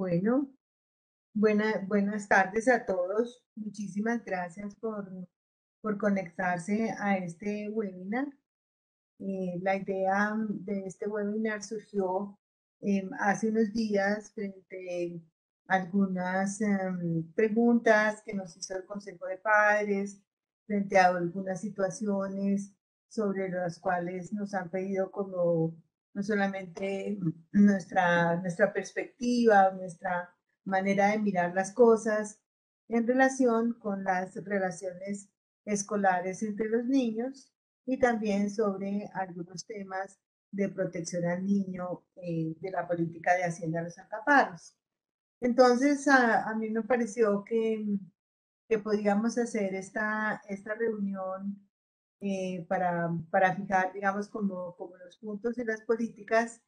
Bueno, buenas tardes a todos. Muchísimas gracias por conectarse a este webinar. La idea de este webinar surgió hace unos días frente a algunas preguntas que nos hizo el Consejo de Padres, frente a algunas situaciones sobre las cuales nos han pedido como no solamente nuestra perspectiva, nuestra manera de mirar las cosas en relación con las relaciones escolares entre los niños y también sobre algunos temas de protección al niño de la política de Hacienda a los acaparos. Entonces, a mí me pareció que podíamos hacer esta reunión para fijar, digamos, como los puntos y las políticas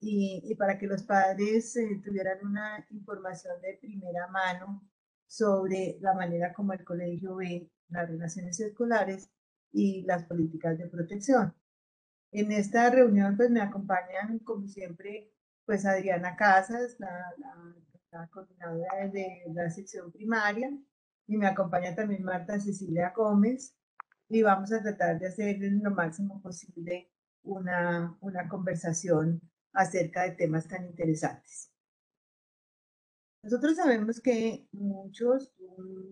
y para que los padres tuvieran una información de primera mano sobre la manera como el colegio ve las relaciones escolares y las políticas de protección. En esta reunión pues me acompañan como siempre pues Adriana Casas, la coordinadora de la sección primaria, y me acompaña también Marta Cecilia Gómez, y vamos a tratar de hacer lo máximo posible una conversación acerca de temas tan interesantes. Nosotros sabemos que un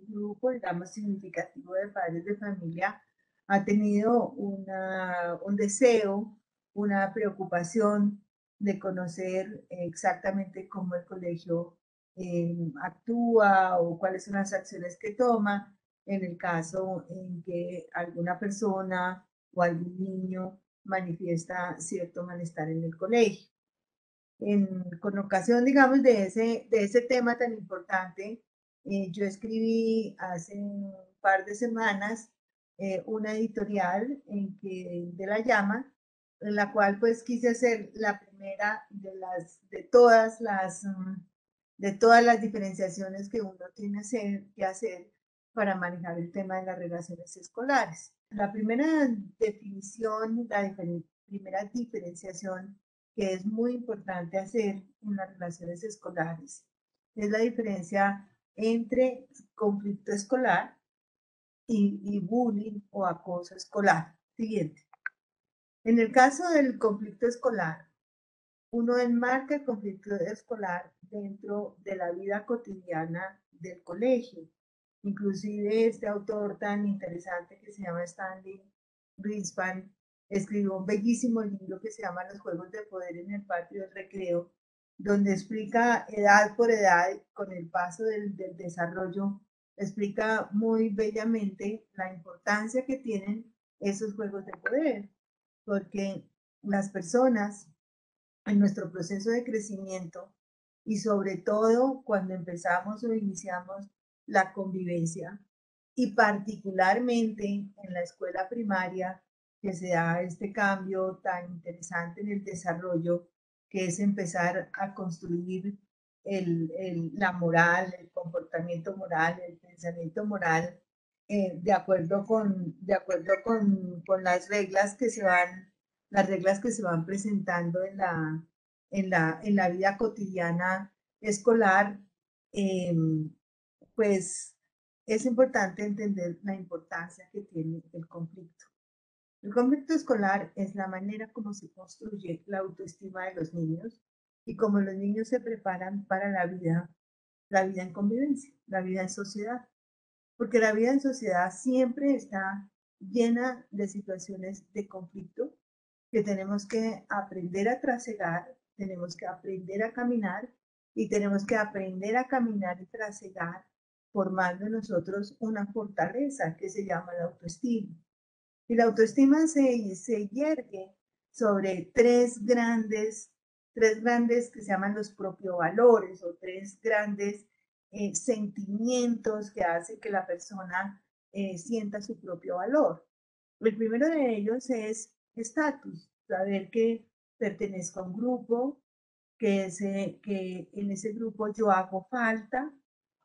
grupo, digamos, significativo de padres de familia ha tenido un deseo, una preocupación de conocer exactamente cómo el colegio actúa o cuáles son las acciones que toma en el caso en que alguna persona o algún niño manifiesta cierto malestar en el colegio. Con ocasión, digamos, de ese tema tan importante, yo escribí hace un par de semanas una editorial de La Llama, en la cual pues quise hacer la primera de todas las diferenciaciones que uno tiene que hacer para manejar el tema de las relaciones escolares. La primera definición, primera diferenciación que es muy importante hacer en las relaciones escolares es la diferencia entre conflicto escolar y bullying o acoso escolar. Siguiente. En el caso del conflicto escolar, uno enmarca el conflicto escolar dentro de la vida cotidiana del colegio. Inclusive este autor tan interesante que se llama Stanley Greenspan escribió un bellísimo libro que se llama Los Juegos de Poder en el Patio del Recreo, donde explica edad por edad, con el paso del desarrollo, explica muy bellamente la importancia que tienen esos juegos de poder, porque las personas en nuestro proceso de crecimiento y sobre todo cuando empezamos o iniciamos la convivencia y particularmente en la escuela primaria que se da este cambio tan interesante en el desarrollo que es empezar a construir la moral, el comportamiento moral, el pensamiento moral, de acuerdo con las reglas que se van presentando en la vida cotidiana escolar, eh, pues es importante entender la importancia que tiene el conflicto. El conflicto escolar es la manera como se construye la autoestima de los niños y cómo los niños se preparan para la vida en convivencia, la vida en sociedad. Porque la vida en sociedad siempre está llena de situaciones de conflicto que tenemos que aprender a trasegar, tenemos que aprender a caminar y tenemos que aprender a caminar y trasegar formando en nosotros una fortaleza que se llama la autoestima. Y la autoestima se yergue sobre tres grandes que se llaman los propiovalores o tres grandes sentimientos que hacen que la persona sienta su propio valor. El primero de ellos es estatus, saber que pertenezco a un grupo, que en ese grupo yo hago falta,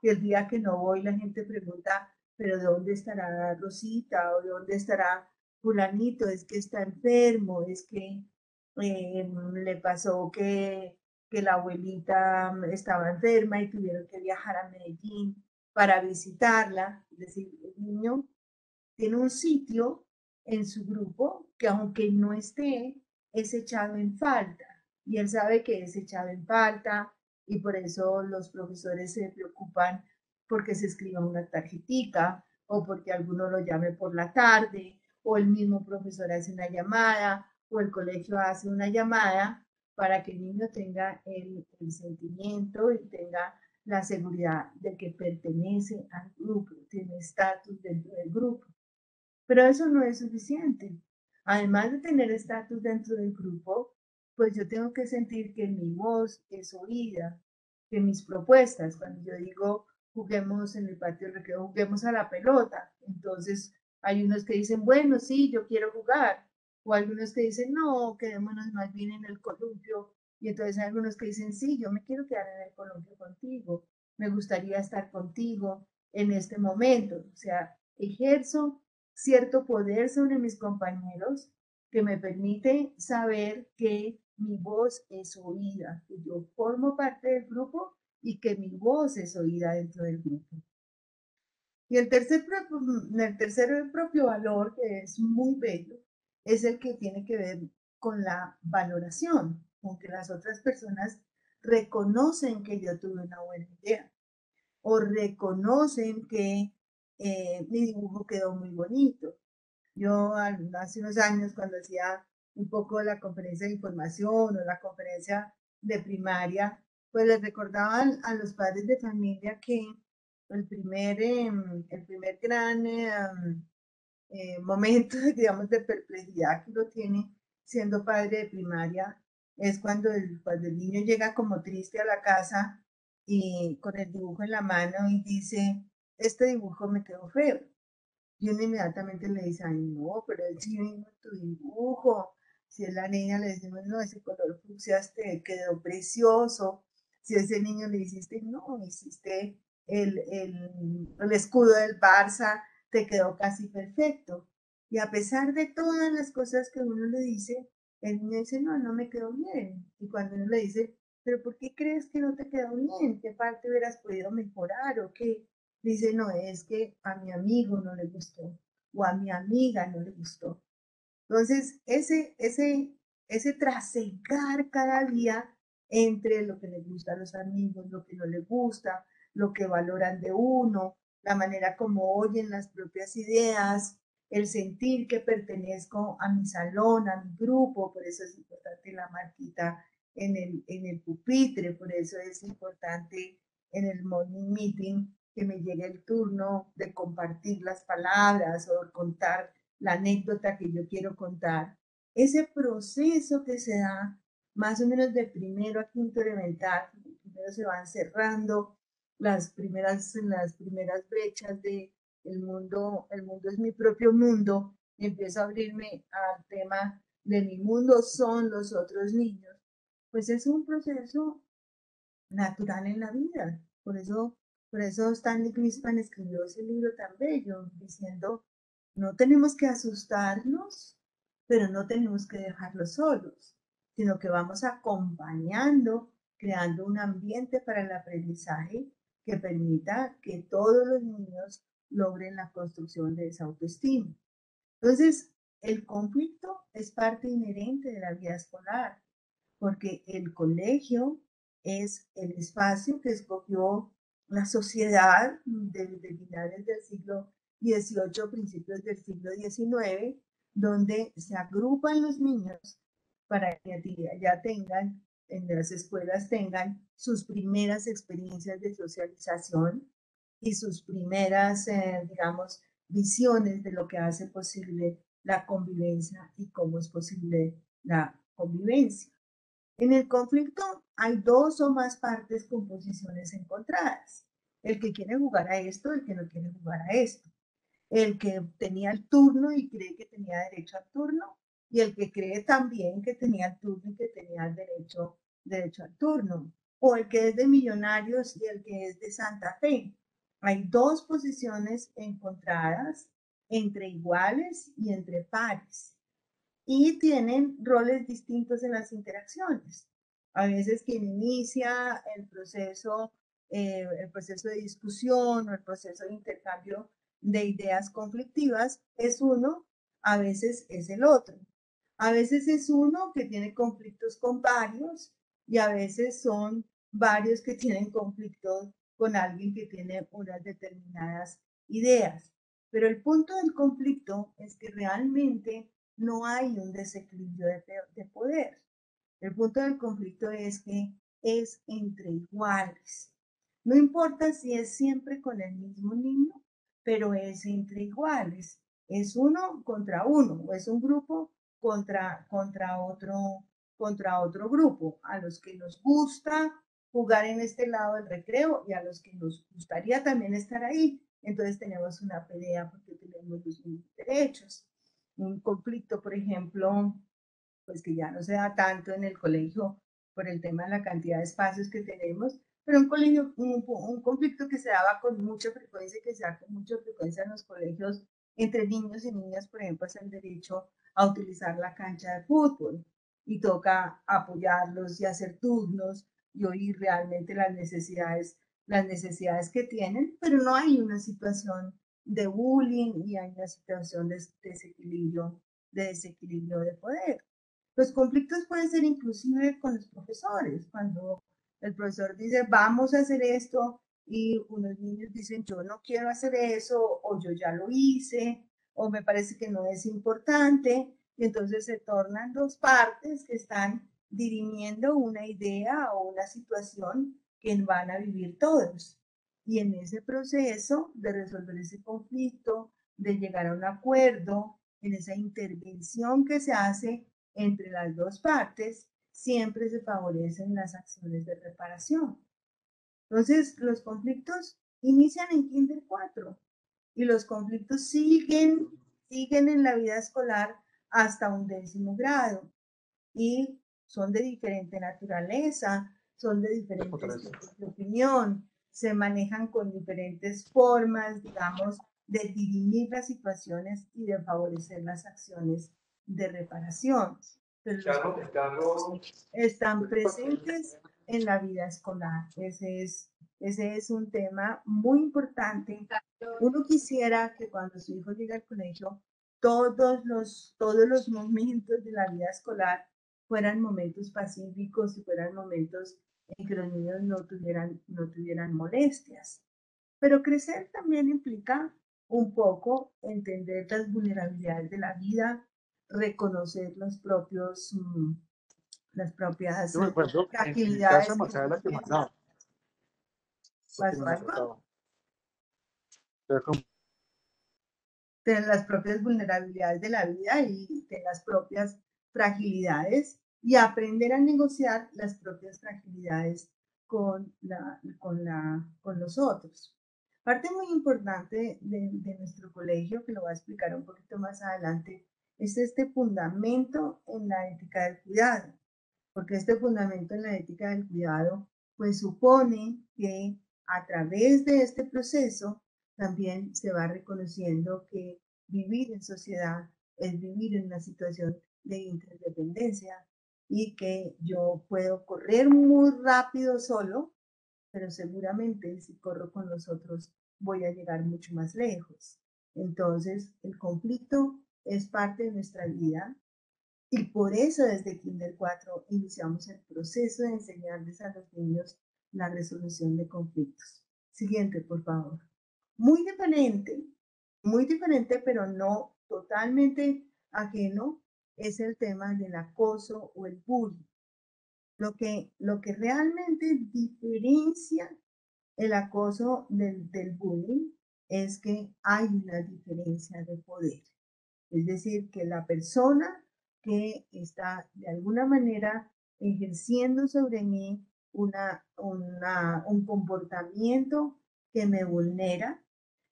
que el día que no voy la gente pregunta, pero ¿dónde estará Rosita? ¿O dónde estará fulanito? Es que está enfermo, es que le pasó que que la abuelita estaba enferma y tuvieron que viajar a Medellín para visitarla. Es decir, el niño tiene un sitio en su grupo que aunque no esté, es echado en falta. Y él sabe que es echado en falta y por eso los profesores se preocupan porque se escriba una tarjetica o porque alguno lo llame por la tarde o el mismo profesor hace una llamada o el colegio hace una llamada para que el niño tenga el sentimiento y tenga la seguridad de que pertenece al grupo, tiene estatus dentro del grupo. Pero eso no es suficiente. Además de tener estatus dentro del grupo, pues yo tengo que sentir que mi voz es oída, que mis propuestas, cuando yo digo juguemos en el patio de recreo, juguemos a la pelota, entonces hay unos que dicen, bueno, sí, yo quiero jugar, o algunos que dicen, no, quedémonos más bien en el columpio, y entonces hay algunos que dicen, sí, yo me quiero quedar en el columpio contigo, me gustaría estar contigo en este momento, o sea, ejerzo cierto poder sobre mis compañeros que me permite saber que mi voz es oída, que yo formo parte del grupo y que mi voz es oída dentro del grupo. Y el tercer propio valor, que es muy bello, es el que tiene que ver con la valoración, con que las otras personas reconocen que yo tuve una buena idea o reconocen que mi dibujo quedó muy bonito. Yo hace unos años, cuando hacía un poco la conferencia de información o la conferencia de primaria, pues les recordaban a los padres de familia que el primer gran momento, digamos, de perplejidad que uno tiene siendo padre de primaria es cuando el niño llega como triste a la casa y con el dibujo en la mano y dice, este dibujo me quedó feo. Y uno inmediatamente le dice, ay, no, pero él sí vino en tu dibujo. Si es la niña, le decimos, no, ese color fucsia te quedó precioso. Si es el niño, le hiciste, no, hiciste el escudo del Barça, te quedó casi perfecto. Y a pesar de todas las cosas que uno le dice, el niño dice, no, no me quedó bien. Y cuando uno le dice, pero ¿por qué crees que no te quedó bien? ¿Qué parte hubieras podido mejorar o qué? Dice, no, es que a mi amigo no le gustó o a mi amiga no le gustó. Entonces, ese trasegar cada día entre lo que le gusta a los amigos, lo que no le gusta, lo que valoran de uno, la manera como oyen las propias ideas, el sentir que pertenezco a mi salón, a mi grupo, por eso es importante la marquita en el pupitre, por eso es importante en el morning meeting que me llegue el turno de compartir las palabras o contar la anécdota que yo quiero contar, ese proceso que se da más o menos de primero a quinto elemental, primero se van cerrando las primeras brechas de el mundo es mi propio mundo, y empiezo a abrirme al tema de mi mundo son los otros niños, pues es un proceso natural en la vida. Por eso Stanley Crispin escribió ese libro tan bello, diciendo, no tenemos que asustarnos, pero no tenemos que dejarlos solos, sino que vamos acompañando, creando un ambiente para el aprendizaje que permita que todos los niños logren la construcción de esa autoestima. Entonces, el conflicto es parte inherente de la vida escolar porque el colegio es el espacio que escogió la sociedad desde finales del siglo XVIII, principios del siglo XIX, donde se agrupan los niños para que ya tengan, en las escuelas tengan sus primeras experiencias de socialización y sus primeras, digamos, visiones de lo que hace posible la convivencia y cómo es posible la convivencia. En el conflicto hay dos o más partes con posiciones encontradas. El que quiere jugar a esto, el que no quiere jugar a esto. El que tenía el turno y cree que tenía derecho al turno y el que cree también que tenía el turno y que tenía el derecho al turno. O el que es de Millonarios y el que es de Santa Fe. Hay dos posiciones encontradas entre iguales y entre pares y tienen roles distintos en las interacciones. A veces quien inicia el proceso de discusión o el proceso de intercambio de ideas conflictivas es uno, a veces es el otro. A veces es uno que tiene conflictos con varios y a veces son varios que tienen conflictos con alguien que tiene unas determinadas ideas. Pero el punto del conflicto es que realmente no hay un desequilibrio de poder. El punto del conflicto es que es entre iguales. No importa si es siempre con el mismo niño, pero es entre iguales. Es uno contra uno, o es un grupo contra otro grupo, a los que nos gusta jugar en este lado del recreo y a los que nos gustaría también estar ahí. Entonces tenemos una pelea porque tenemos los mismos derechos. Un conflicto, por ejemplo, pues que ya no se da tanto en el colegio por el tema de la cantidad de espacios que tenemos, pero un conflicto que se daba con mucha frecuencia y que se da con mucha frecuencia en los colegios entre niños y niñas, por ejemplo, es el derecho a utilizar la cancha de fútbol y toca apoyarlos y hacer turnos y oír realmente las necesidades que tienen, pero no hay una situación de bullying y hay una situación de desequilibrio de poder. Los conflictos pueden ser inclusive con los profesores, cuando el profesor dice, vamos a hacer esto, y unos niños dicen, yo no quiero hacer eso, o yo ya lo hice, o me parece que no es importante, y entonces se tornan dos partes que están dirimiendo una idea o una situación que van a vivir todos. Y en ese proceso de resolver ese conflicto, de llegar a un acuerdo, en esa intervención que se hace entre las dos partes, siempre se favorecen las acciones de reparación. Entonces, los conflictos inician en Kinder 4 y los conflictos siguen en la vida escolar hasta un 10º grado y son de diferente naturaleza, son de diferentes tipos de opinión, se manejan con diferentes formas, digamos, de dirimir las situaciones y de favorecer las acciones de reparación. Pero los conflictos están presentes en la vida escolar. Ese es un tema muy importante. Uno quisiera que cuando su hijo llegue al colegio, todos los momentos de la vida escolar fueran momentos pacíficos y fueran momentos en que los niños no tuvieran molestias. Pero crecer también implica un poco entender las vulnerabilidades de la vida, reconocer las propias Yo me acuerdo en mi casa, fragilidades que Marcela uno era que tiene. mandaba, porque ¿Pasó no me algo? faltaba. Era como, De las propias vulnerabilidades de la vida y de las propias fragilidades y aprender a negociar las propias fragilidades con los otros. Parte muy importante de nuestro colegio, que lo voy a explicar un poquito más adelante, es este fundamento en la ética del cuidado, porque este fundamento en la ética del cuidado pues supone que a través de este proceso también se va reconociendo que vivir en sociedad es vivir en una situación de interdependencia y que yo puedo correr muy rápido solo, pero seguramente si corro con los otros voy a llegar mucho más lejos. Entonces, el conflicto es parte de nuestra vida y por eso desde Kinder 4 iniciamos el proceso de enseñarles a los niños la resolución de conflictos. Siguiente, por favor. Muy diferente, pero no totalmente ajeno, es el tema del acoso o el bullying. Lo que realmente diferencia el acoso del bullying es que hay una diferencia de poder. Es decir, que la persona que está de alguna manera ejerciendo sobre mí un comportamiento que me vulnera,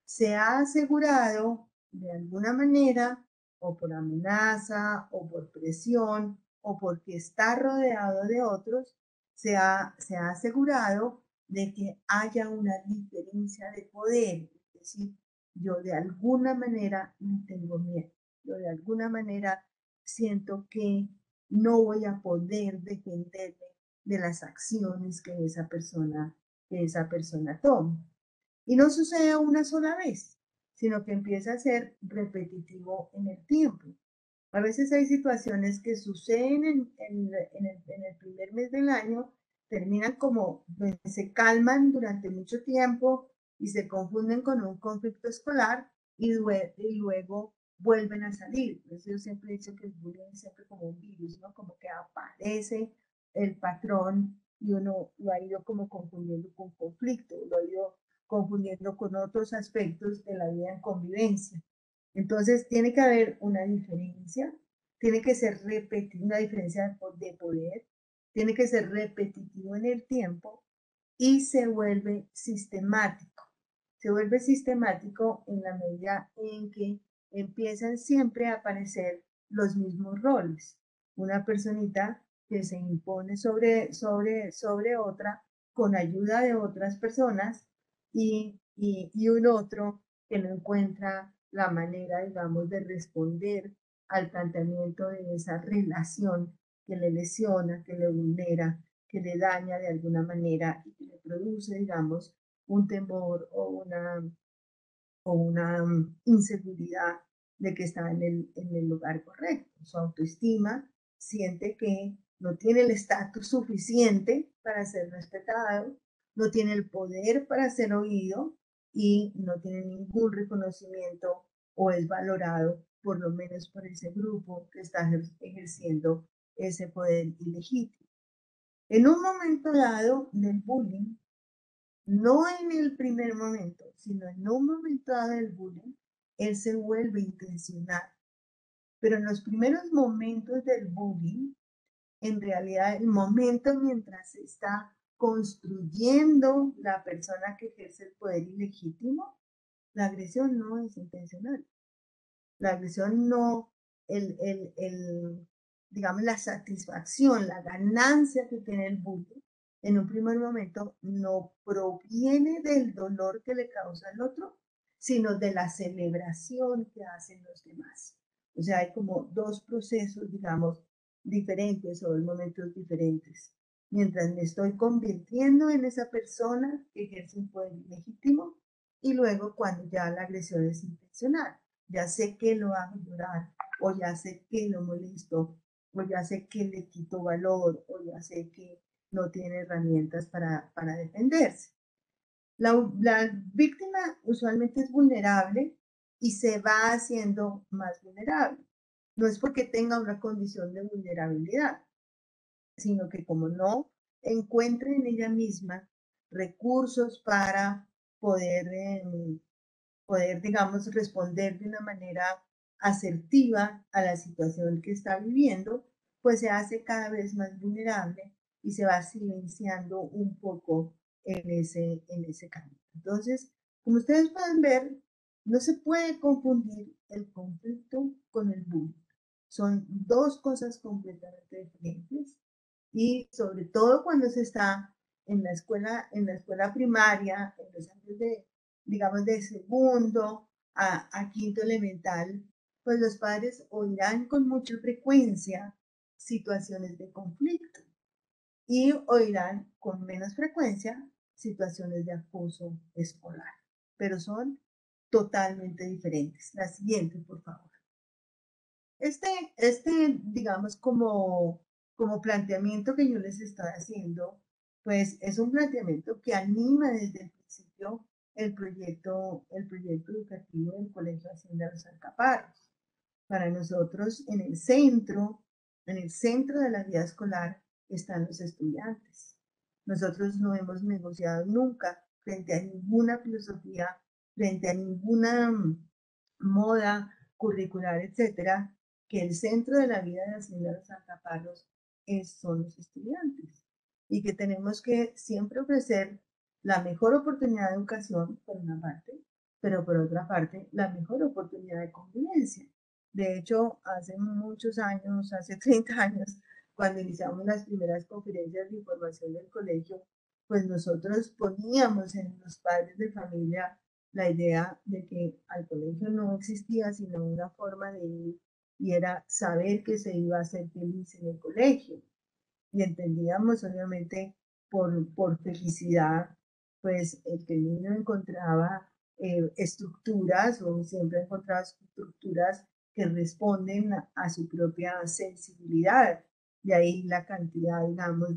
se ha asegurado de alguna manera, o por amenaza, o por presión, o porque está rodeado de otros, se ha asegurado de que haya una diferencia de poder. Es decir, yo de alguna manera no tengo miedo. Yo de alguna manera siento que no voy a poder defenderme de las acciones que esa persona toma. Y no sucede una sola vez, sino que empieza a ser repetitivo en el tiempo. A veces hay situaciones que suceden en el primer mes del año, terminan como, pues, se calman durante mucho tiempo y se confunden con un conflicto escolar y luego vuelven a salir. Por eso yo siempre he dicho que el bullying es siempre como un virus, ¿no? Como que aparece el patrón y uno lo ha ido como confundiendo con conflicto, lo ha ido confundiendo con otros aspectos de la vida en convivencia. Entonces, tiene que haber una diferencia, tiene que ser repetitiva, una diferencia de poder, tiene que ser repetitivo en el tiempo y se vuelve sistemático. Se vuelve sistemático en la medida en que empiezan siempre a aparecer los mismos roles. Una personita que se impone sobre otra con ayuda de otras personas y un otro que no encuentra la manera, digamos, de responder al planteamiento de esa relación que le lesiona, que le vulnera, que le daña de alguna manera y que le produce, digamos, un temor o una inseguridad de que está en el lugar correcto. Su autoestima siente que no tiene el estatus suficiente para ser respetado, no tiene el poder para ser oído y no tiene ningún reconocimiento o es valorado por lo menos por ese grupo que está ejerciendo ese poder ilegítimo. En un momento dado del bullying, no en el primer momento, sino en un momento dado del bullying, él se vuelve intencional. Pero en los primeros momentos del bullying, en realidad el momento mientras se está construyendo la persona que ejerce el poder ilegítimo, la agresión no es intencional. La agresión no, digamos, la satisfacción, la ganancia que tiene el bullying en un primer momento no proviene del dolor que le causa al otro, sino de la celebración que hacen los demás. O sea, hay como dos procesos, digamos, diferentes o dos momentos diferentes. Mientras me estoy convirtiendo en esa persona que ejerce un poder ilegítimo y luego cuando ya la agresión es intencional, ya sé que lo hago llorar, o ya sé que lo molesto, o ya sé que le quito valor, o ya sé que no tiene herramientas para defenderse. La víctima usualmente es vulnerable y se va haciendo más vulnerable. No es porque tenga una condición de vulnerabilidad, sino que como no encuentra en ella misma recursos para poder poder, digamos, responder de una manera asertiva a la situación que está viviendo, pues se hace cada vez más vulnerable y se va silenciando un poco en ese camino. Entonces, como ustedes pueden ver, no se puede confundir el conflicto con el bullying. Son dos cosas completamente diferentes y sobre todo cuando se está en la escuela primaria, en los años de, digamos, de segundo a quinto elemental, pues los padres oirán con mucha frecuencia situaciones de conflicto y oirán con menos frecuencia situaciones de acoso escolar, pero son totalmente diferentes. La siguiente, por favor. Digamos, como planteamiento que yo les estoy haciendo, pues es un planteamiento que anima desde el principio el proyecto educativo del Colegio Hacienda Los Alcaparros. Para nosotros, en el centro de la vida escolar están los estudiantes. Nosotros no hemos negociado nunca frente a ninguna filosofía, frente a ninguna moda curricular, etcétera, que el centro de la vida de Hacienda Los Alcaparros son los estudiantes y que tenemos que siempre ofrecer la mejor oportunidad de educación, por una parte, pero por otra parte, la mejor oportunidad de convivencia. De hecho, hace muchos años, hace 30 años, cuando iniciamos las primeras conferencias de información del colegio, pues nosotros poníamos en los padres de familia la idea de que al colegio no existía sino una forma de ir y era saber que se iba a ser feliz en el colegio. y entendíamos obviamente por felicidad, pues el que el niño encontraba estructuras o siempre encontraba estructuras que responden a su propia sensibilidad. De ahí la cantidad, digamos,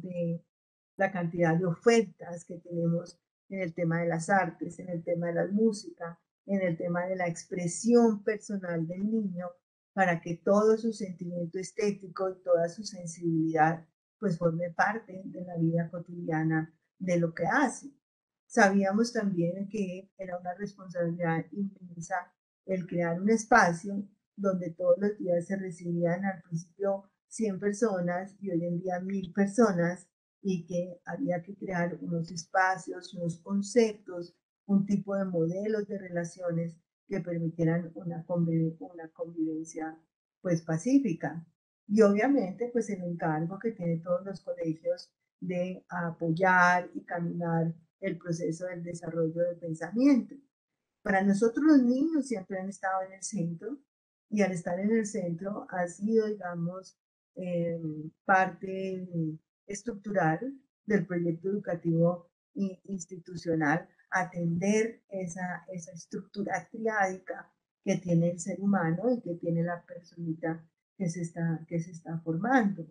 la cantidad de ofertas que tenemos en el tema de las artes, en el tema de la música, en el tema de la expresión personal del niño, para que todo su sentimiento estético y toda su sensibilidad pues forme parte de la vida cotidiana de lo que hace. Sabíamos también que era una responsabilidad inmensa el crear un espacio donde todos los días se recibían al principio 100 personas y hoy en día 1000 personas y que había que crear unos espacios, unos conceptos, un tipo de modelos de relaciones que permitieran una convivencia pues pacífica. Y obviamente pues el encargo que tienen todos los colegios de apoyar y caminar el proceso del desarrollo del pensamiento. Para nosotros los niños siempre han estado en el centro y al estar en el centro ha sido, digamos, eh, parte estructural del proyecto educativo institucional, atender esa estructura triádica que tiene el ser humano y que tiene la personita que se está formando.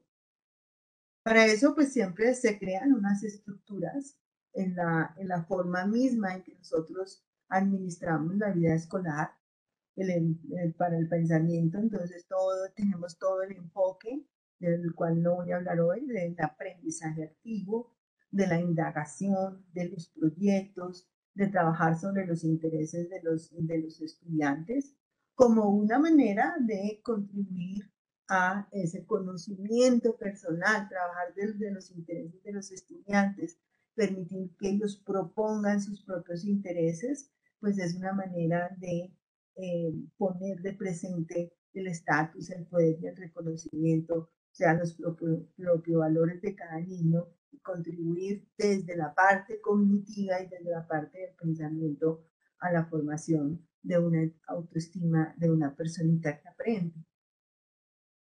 Para eso, pues siempre se crean unas estructuras en la forma misma en que nosotros administramos la vida escolar, para el pensamiento, entonces tenemos todo el enfoque, del cual no voy a hablar hoy, del aprendizaje activo, de la indagación, de los proyectos, de trabajar sobre los intereses de los estudiantes, como una manera de contribuir a ese conocimiento personal, trabajar desde los intereses de los estudiantes, permitir que ellos propongan sus propios intereses, pues es una manera de poner de presente el estatus, el poder y el reconocimiento, o sea, los propios valores de cada niño y contribuir desde la parte cognitiva y desde la parte del pensamiento a la formación de una autoestima de una personita que aprende.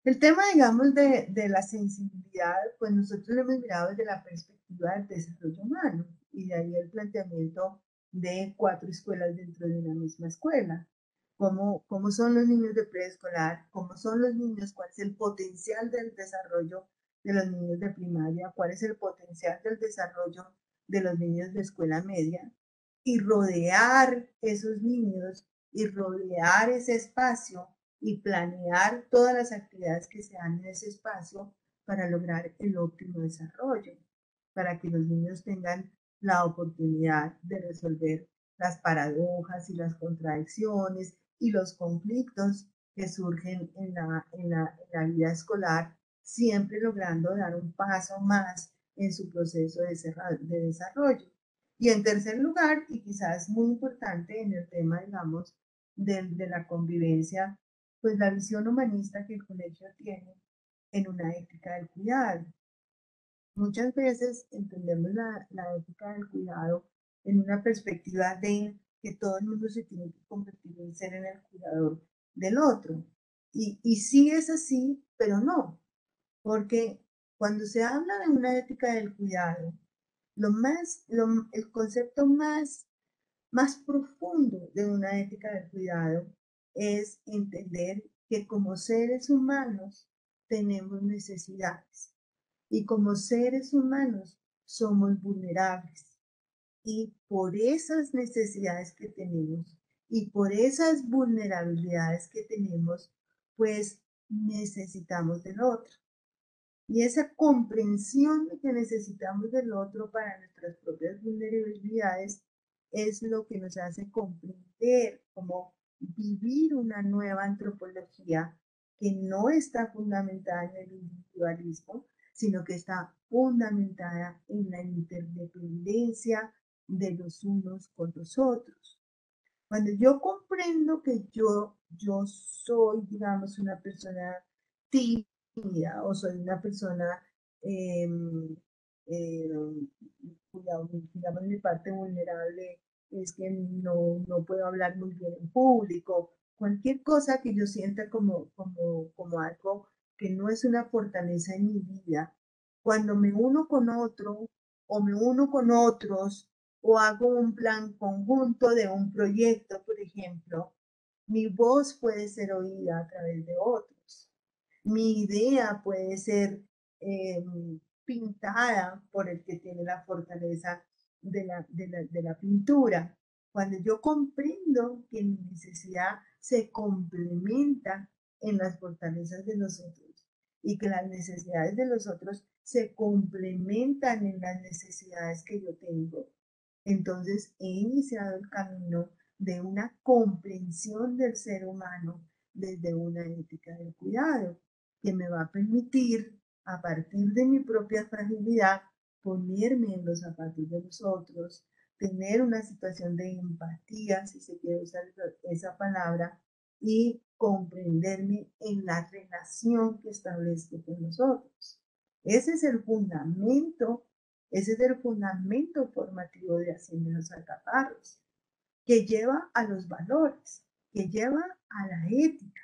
El tema, digamos, de la sensibilidad, pues nosotros lo hemos mirado desde la perspectiva del desarrollo humano y de ahí el planteamiento de 4 escuelas dentro de una misma escuela. Cómo son los niños de preescolar, cómo son los niños, cuál es el potencial del desarrollo de los niños de primaria, cuál es el potencial del desarrollo de los niños de escuela media y rodear esos niños y rodear ese espacio y planear todas las actividades que se dan en ese espacio para lograr el óptimo desarrollo, para que los niños tengan la oportunidad de resolver las paradojas y las contradicciones y los conflictos que surgen en la vida escolar, siempre logrando dar un paso más en su proceso de desarrollo. Y en tercer lugar, y quizás muy importante en el tema, digamos, de la convivencia, pues la visión humanista que el colegio tiene en una ética del cuidado. Muchas veces entendemos la ética del cuidado en una perspectiva de que todo el mundo se tiene que convertir en ser en el cuidador del otro. Y sí es así, pero no, porque cuando se habla de una ética del cuidado, el concepto más profundo de una ética del cuidado es entender que como seres humanos tenemos necesidades y como seres humanos somos vulnerables y por esas necesidades que tenemos y por esas vulnerabilidades que tenemos, pues necesitamos del otro. Y esa comprensión que necesitamos del otro para nuestras propias vulnerabilidades es lo que nos hace comprender cómo vivir una nueva antropología que no está fundamentada en el individualismo, sino que está fundamentada en la interdependencia de los unos con los otros. Cuando yo comprendo que yo soy, digamos, una persona tímida o soy una persona eh, eh, digamos, mi parte vulnerable es que no puedo hablar muy bien en público, cualquier cosa que yo sienta como algo que no es una fortaleza en mi vida, Cuando me uno con otro o me uno con otros o hago un plan conjunto de un proyecto, por ejemplo, mi voz puede ser oída a través de otros. Mi idea puede ser eh, pintada por el que tiene la fortaleza de la pintura. Cuando yo comprendo que mi necesidad se complementa en las fortalezas de los otros y que las necesidades de los otros se complementan en las necesidades que yo tengo, entonces he iniciado el camino de una comprensión del ser humano desde una ética del cuidado, que me va a permitir, a partir de mi propia fragilidad, ponerme en los zapatos de los otros, tener una situación de empatía, si se quiere usar esa palabra, y comprenderme en la relación que establezco con los otros. Ese es el fundamento, ese es el fundamento formativo de Haciendo los Alcaparros, que lleva a los valores, que lleva a la ética,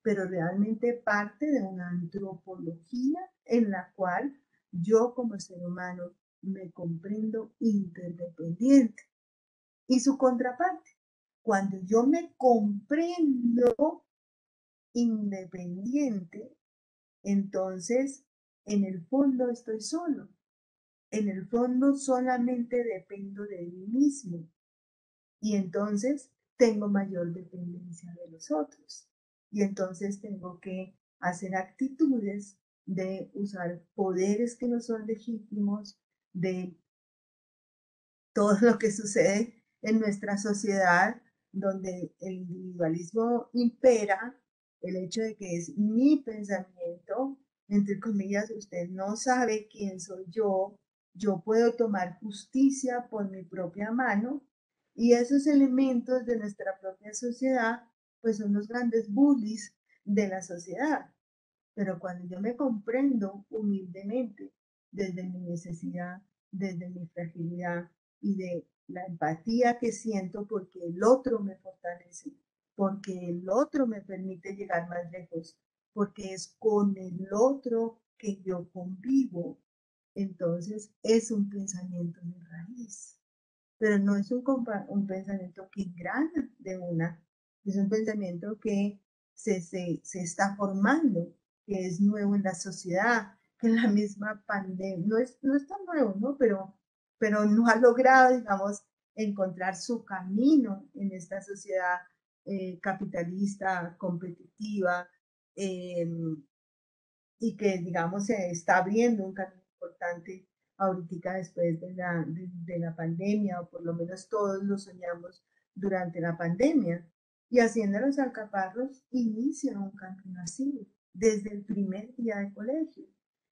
pero realmente parte de una antropología en la cual yo como ser humano me comprendo interdependiente. Y su contraparte, cuando yo me comprendo independiente, entonces en el fondo estoy solo. En el fondo solamente dependo de mí mismo y entonces tengo mayor dependencia de los otros. Y entonces tengo que hacer actitudes de usar poderes que no son legítimos, de todo lo que sucede en nuestra sociedad, donde el individualismo impera, el hecho de que es mi pensamiento, entre comillas, usted no sabe quién soy yo puedo tomar justicia por mi propia mano, y esos elementos de nuestra propia sociedad, pues son los grandes bullies de la sociedad. Pero cuando yo me comprendo humildemente desde mi necesidad, desde mi fragilidad y de la empatía que siento porque el otro me fortalece, porque el otro me permite llegar más lejos, porque es con el otro que yo convivo, entonces es un pensamiento de raíz, pero no es un pensamiento que engrana de una, es un pensamiento que se está formando, que es nuevo en la sociedad, que en la misma pandemia, no es tan nuevo, ¿no? Pero no ha logrado, digamos, encontrar su camino en esta sociedad capitalista, competitiva, eh, y que, digamos, se está abriendo un camino importante ahorita después de la pandemia, o por lo menos todos lo soñamos durante la pandemia. Y Haciendo los Alcaparros inicia un camino así, desde el primer día de colegio.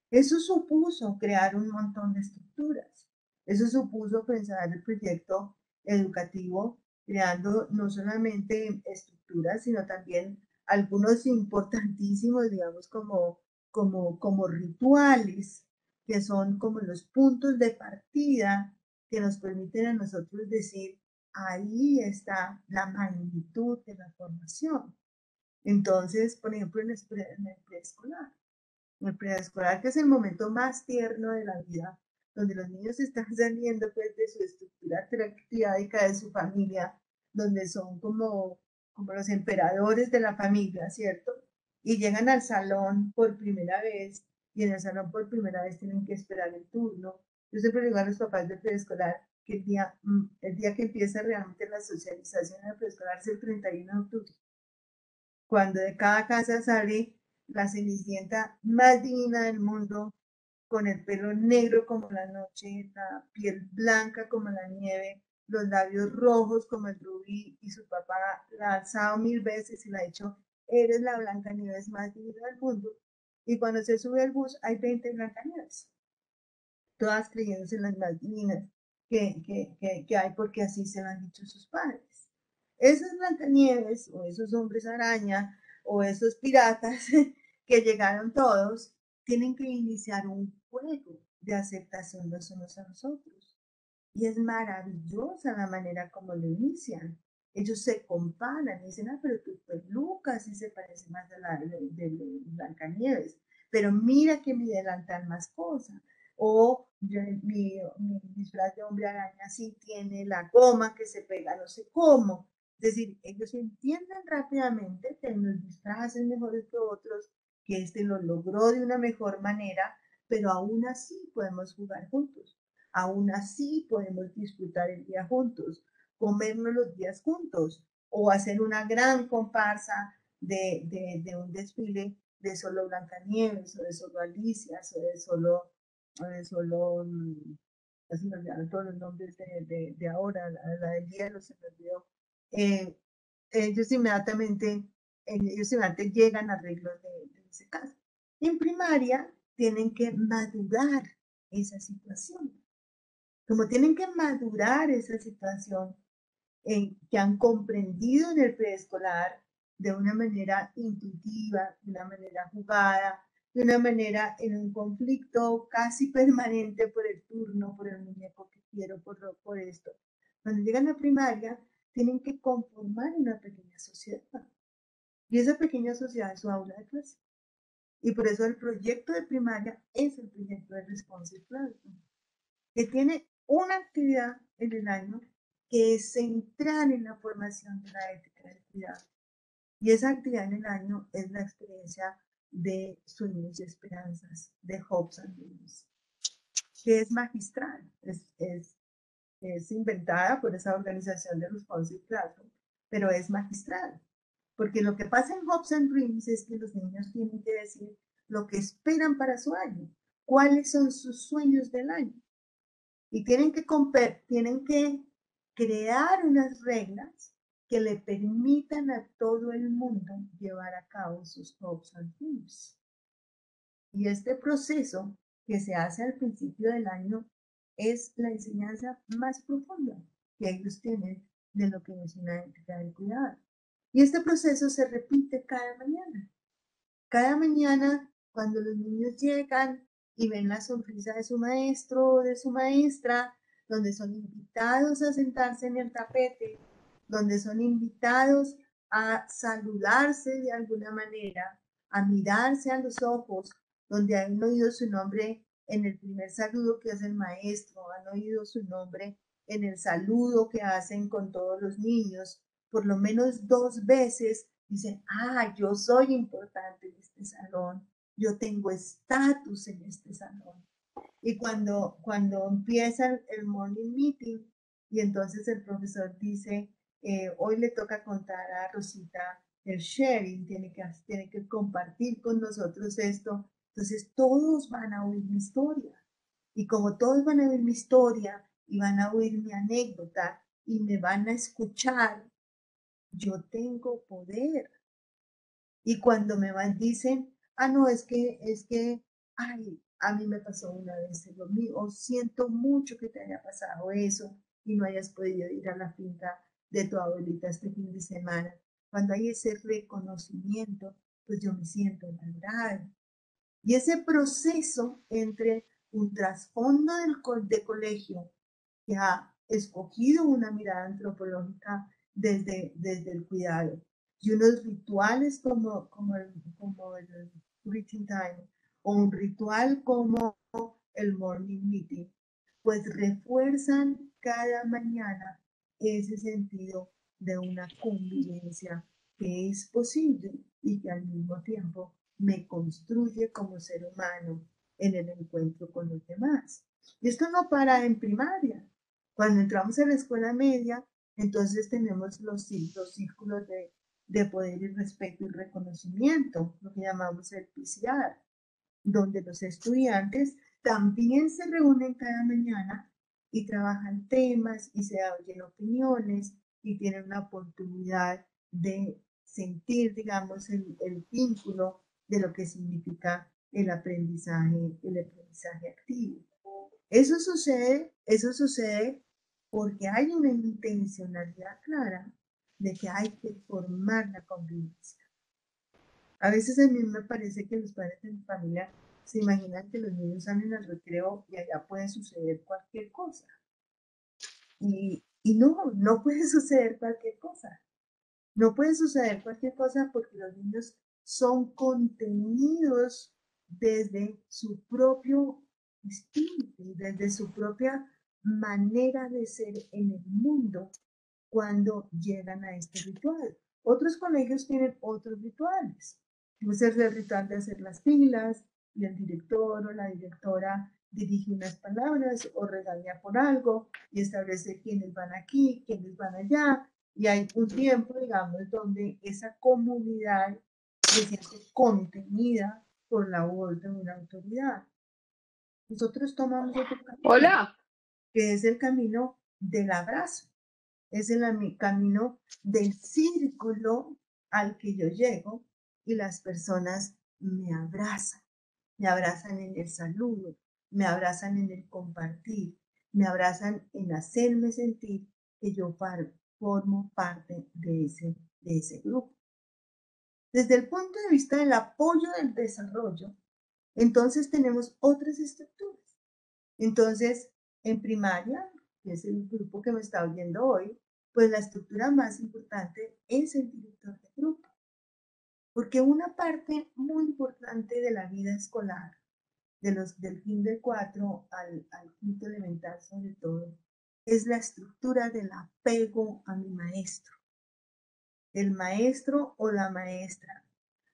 Eso supuso crear un montón de estructuras. Eso supuso pensar el proyecto educativo, creando no solamente estructuras, sino también algunos importantísimos, digamos, como rituales, que son como los puntos de partida que nos permiten a nosotros decir, ahí está la magnitud de la formación. Entonces, por ejemplo, en el preescolar, que es el momento más tierno de la vida, donde los niños están saliendo pues, de su estructura triádica de su familia, donde son como los emperadores de la familia, ¿cierto? Y llegan al salón por primera vez, y en el salón por primera vez tienen que esperar el turno. Yo siempre digo a los papás de preescolar que el día que empieza realmente la socialización en el preescolar es el 31 de octubre, cuando de cada casa sale la cenicienta más divina del mundo, con el pelo negro como la noche, la piel blanca como la nieve, los labios rojos como el rubí, y su papá la ha alzado 1000 veces y le ha dicho, eres la Blancanieves más divina del mundo. Y cuando se sube al bus hay 20 Blancanieves, todas creyéndose las más divinas que hay, porque así se lo han dicho sus padres. Esas Blancanieves, o esos hombres araña, o esos piratas que llegaron todos, tienen que iniciar un juego de aceptación los unos a los otros. Y es maravillosa la manera como lo inician. Ellos se comparan y dicen, pero tu peluca sí se parece más a la de Blancanieves, pero mira que mi delantal más cosa. O mi disfraz de hombre araña sí tiene la goma que se pega, no sé cómo. Es decir, ellos entienden rápidamente que hay unos disfraces mejores que otros, que este lo logró de una mejor manera, pero aún así podemos jugar juntos, aún así podemos disfrutar el día juntos, comernos los días juntos o hacer una gran comparsa de un desfile de solo Blancanieves o de solo Alicia o de solo ya se me olvidaron todos los nombres de ahora, la del hielo se me olvidó. Eh, ellos inmediatamente, ellos inmediatamente llegan a arreglos de ese caso. En primaria tienen que madurar esa situación. Como tienen que madurar esa situación, que han comprendido en el preescolar de una manera intuitiva, de una manera jugada, de una manera en un conflicto casi permanente por el turno, por el muñeco que quiero, por esto. Cuando llegan a primaria, tienen que conformar una pequeña sociedad. Y esa pequeña sociedad es su aula de clase. Y por eso el proyecto de primaria es el proyecto de Responsive Classroom, que tiene una actividad en el año que es central en la formación de la ética del cuidado. Y esa actividad en el año es la experiencia de Sueños y Esperanzas, de Hopes and Dreams, que es magistral, es inventada por esa organización de Responsive Classroom, pero es magistral. Porque lo que pasa en Hopes and Dreams es que los niños tienen que decir lo que esperan para su año, cuáles son sus sueños del año. Y tienen que crear unas reglas que le permitan a todo el mundo llevar a cabo sus hopes and dreams. Y este proceso que se hace al principio del año es la enseñanza más profunda que ellos tienen de lo que es una ética del cuidado. Y este proceso se repite cada mañana. Cada mañana, cuando los niños llegan y ven la sonrisa de su maestro o de su maestra, donde son invitados a sentarse en el tapete, donde son invitados a saludarse de alguna manera, a mirarse a los ojos, donde han oído su nombre en el primer saludo que hace el maestro, han oído su nombre en el saludo que hacen con todos los niños, por lo menos 2 veces dicen, yo soy importante en este salón, yo tengo estatus en este salón. Y cuando empieza el morning meeting y entonces el profesor dice, hoy le toca contar a Rosita el sharing, tiene que compartir con nosotros esto, entonces todos van a oír mi historia. Y como todos van a oír mi historia y van a oír mi anécdota y me van a escuchar, yo tengo poder. Y cuando me van, dicen, no, ay, a mí me pasó una vez lo mío, siento mucho que te haya pasado eso y no hayas podido ir a la finca de tu abuelita este fin de semana. Cuando hay ese reconocimiento, pues yo me siento valorada. Y ese proceso entre un trasfondo de colegio que ha escogido una mirada antropológica desde el cuidado y unos rituales como el greeting time o un ritual como el morning meeting, pues refuerzan cada mañana ese sentido de una convivencia que es posible y que al mismo tiempo me construye como ser humano en el encuentro con los demás. Y esto no para en primaria. Cuando entramos a la escuela media, entonces tenemos los círculos de poder y respeto y reconocimiento, lo que llamamos el PCR, donde los estudiantes también se reúnen cada mañana y trabajan temas y se oyen opiniones y tienen una oportunidad de sentir, digamos, el vínculo de lo que significa el aprendizaje activo. Eso sucede porque hay una intencionalidad clara de que hay que formar la convivencia. A veces a mí me parece que los padres de mi familia se imaginan que los niños salen al recreo y allá puede suceder cualquier cosa. Y no puede suceder cualquier cosa. No puede suceder cualquier cosa porque los niños son contenidos desde su propio espíritu, desde su propia manera de ser en el mundo cuando llegan a este ritual. Otros colegios tienen otros rituales. Puede ser el ritual de hacer las filas y el director o la directora dirige unas palabras o regaña por algo y establece quiénes van aquí, quiénes van allá. Y hay un tiempo, digamos, donde esa comunidad se siente contenida por la voz de una autoridad. Nosotros tomamos otro camino, Hola. que es el camino del abrazo, es el camino del círculo al que yo llego y las personas me abrazan en el saludo, me abrazan en el compartir, me abrazan en hacerme sentir que yo formo parte de ese grupo. Desde el punto de vista del apoyo del desarrollo, entonces tenemos otras estructuras. Entonces, en primaria, que es el grupo que me está oyendo hoy, pues la estructura más importante es el director de grupo. Porque una parte muy importante de la vida escolar, del kinder 4 al quinto elemental sobre todo, es la estructura del apego a mi maestro. El maestro o la maestra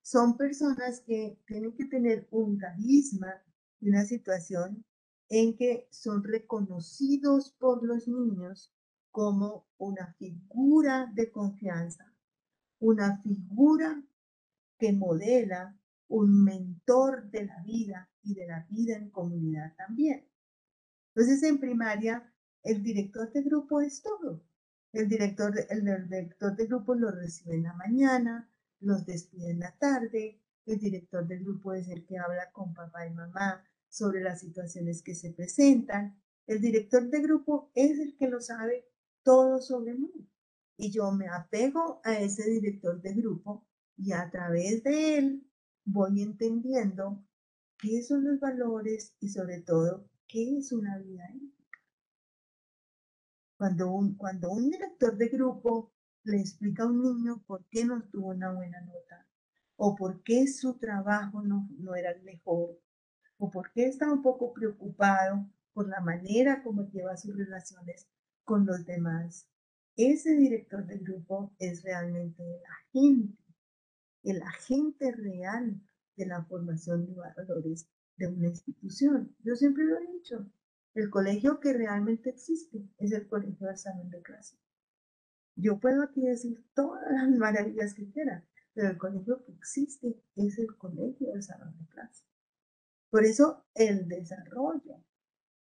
son personas que tienen que tener un carisma y una situación en que son reconocidos por los niños como una figura de confianza, una figura que modela un mentor de la vida y de la vida en comunidad también. Entonces, en primaria, el director de grupo es todo. El director de grupo los recibe en la mañana, los despide en la tarde. El director de grupo es el que habla con papá y mamá sobre las situaciones que se presentan. El director de grupo es el que lo sabe todo sobre mí. Y yo me apego a ese director de grupo y a través de él voy entendiendo qué son los valores y sobre todo qué es una vida ética. Cuando un director de grupo le explica a un niño por qué no tuvo una buena nota, o por qué su trabajo no era el mejor, o por qué está un poco preocupado por la manera como lleva sus relaciones con los demás, ese director de grupo es realmente el agente real de la formación de valores de una institución. Yo siempre lo he dicho, el colegio que realmente existe es el colegio del salón de clase. Yo puedo aquí decir todas las maravillas que quiera, pero el colegio que existe es el colegio del salón de clase. Por eso el desarrollo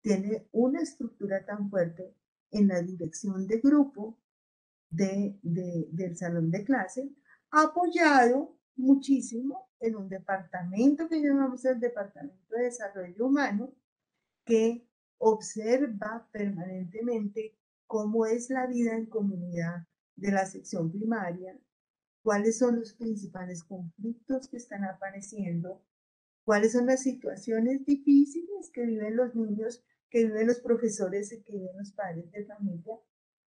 tiene una estructura tan fuerte en la dirección de grupo del salón de clase, apoyado muchísimo en un departamento que llamamos el Departamento de Desarrollo Humano, que observa permanentemente cómo es la vida en comunidad de la sección primaria, cuáles son los principales conflictos que están apareciendo, cuáles son las situaciones difíciles que viven los niños, que viven los profesores y que viven los padres de familia,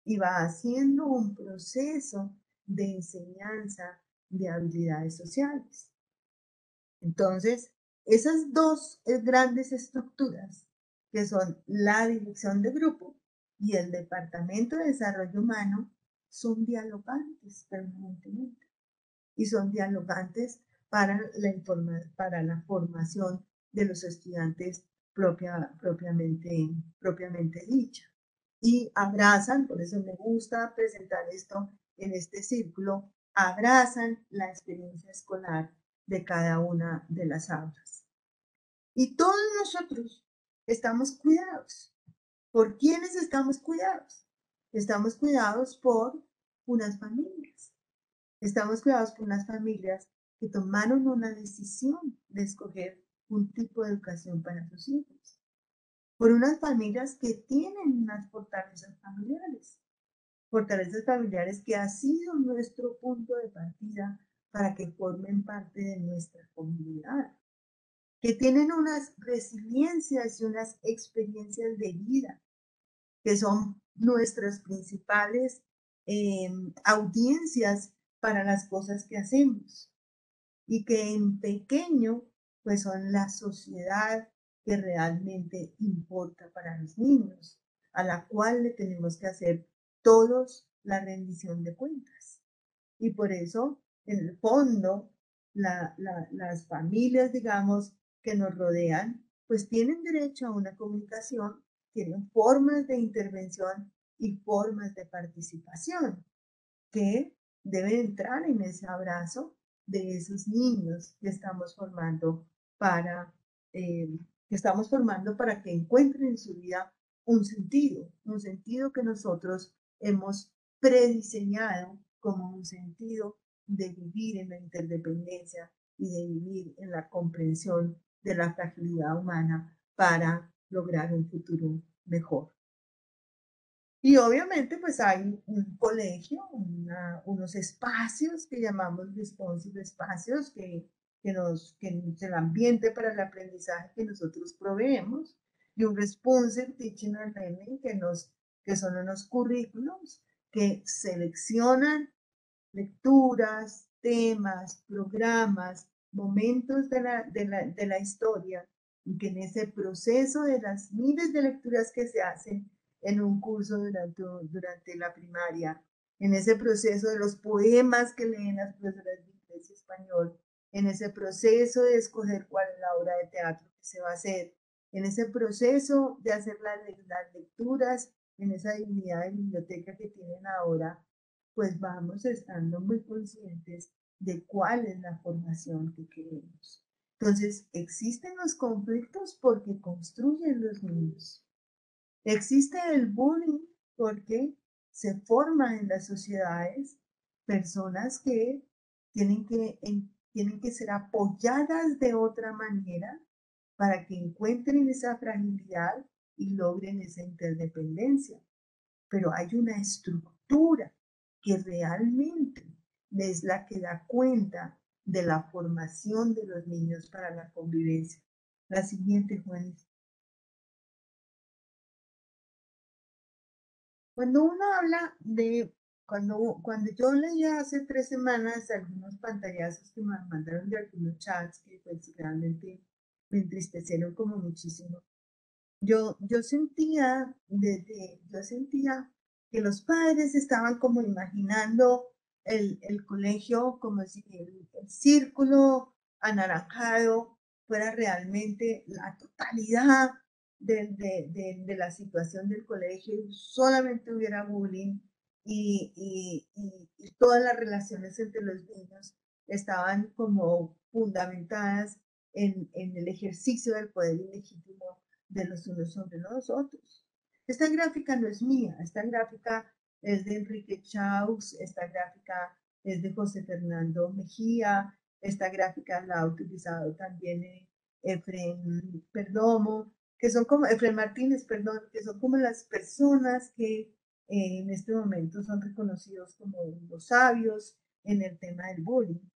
y va haciendo un proceso de enseñanza de habilidades sociales. Entonces, esas dos grandes estructuras, que son la dirección de grupo y el Departamento de Desarrollo Humano, son dialogantes permanentemente. Y son dialogantes para la formación de los estudiantes propiamente dicha. Y abrazan, por eso me gusta presentar esto en este círculo, abrazan la experiencia escolar de cada una de las aulas. Y todos nosotros estamos cuidados. ¿Por quiénes estamos cuidados? Estamos cuidados por unas familias. Estamos cuidados por unas familias que tomaron una decisión de escoger un tipo de educación para sus hijos. Por unas familias que tienen unas fortalezas familiares que ha sido nuestro punto de partida para que formen parte de nuestra comunidad, que tienen unas resiliencias y unas experiencias de vida, que son nuestras principales audiencias para las cosas que hacemos y que en pequeño pues son la sociedad que realmente importa para los niños, a la cual le tenemos que hacer todos la rendición de cuentas. Y por eso, en el fondo, las familias, digamos, que nos rodean, pues tienen derecho a una comunicación, tienen formas de intervención y formas de participación que deben entrar en ese abrazo de esos niños que estamos formando para, eh, que encuentren en su vida un sentido que nosotros hemos prediseñado como un sentido de vivir en la interdependencia y de vivir en la comprensión de la fragilidad humana para lograr un futuro mejor. Y obviamente pues hay un colegio, unos espacios que llamamos responsive espacios que es el ambiente para el aprendizaje que nosotros proveemos y un responsive teaching and learning que son unos currículums que seleccionan lecturas, temas, programas, momentos de la historia y que en ese proceso de las miles de lecturas que se hacen en un curso durante la primaria, en ese proceso de los poemas que leen las profesoras de inglés y español, en ese proceso de escoger cuál es la obra de teatro que se va a hacer, en ese proceso de hacer las lecturas, en esa dignidad de biblioteca que tienen ahora, pues vamos estando muy conscientes de cuál es la formación que queremos. Entonces, existen los conflictos porque construyen los niños. Existe el bullying porque se forman en las sociedades personas que tienen que ser apoyadas de otra manera para que encuentren esa fragilidad y logren esa interdependencia. Pero hay una estructura que realmente es la que da cuenta de la formación de los niños para la convivencia. La siguiente, Juanes. Cuando uno habla de, cuando yo leía hace 3 semanas algunos pantallazos que me mandaron de algunos chats que pues realmente me entristecieron como muchísimo, yo sentía que los padres estaban como imaginando el colegio como si el círculo anaranjado fuera realmente la totalidad de la situación del colegio y solamente hubiera bullying y todas las relaciones entre los niños estaban como fundamentadas en el ejercicio del poder ilegítimo de los unos sobre los otros. Esta gráfica no es mía, esta gráfica es de Enrique Chaux, esta gráfica es de José Fernando Mejía, esta gráfica la ha utilizado también Efren Perdomo, que son como, Efren Martínez, perdón, que son como las personas que en este momento son reconocidos como los sabios en el tema del bullying.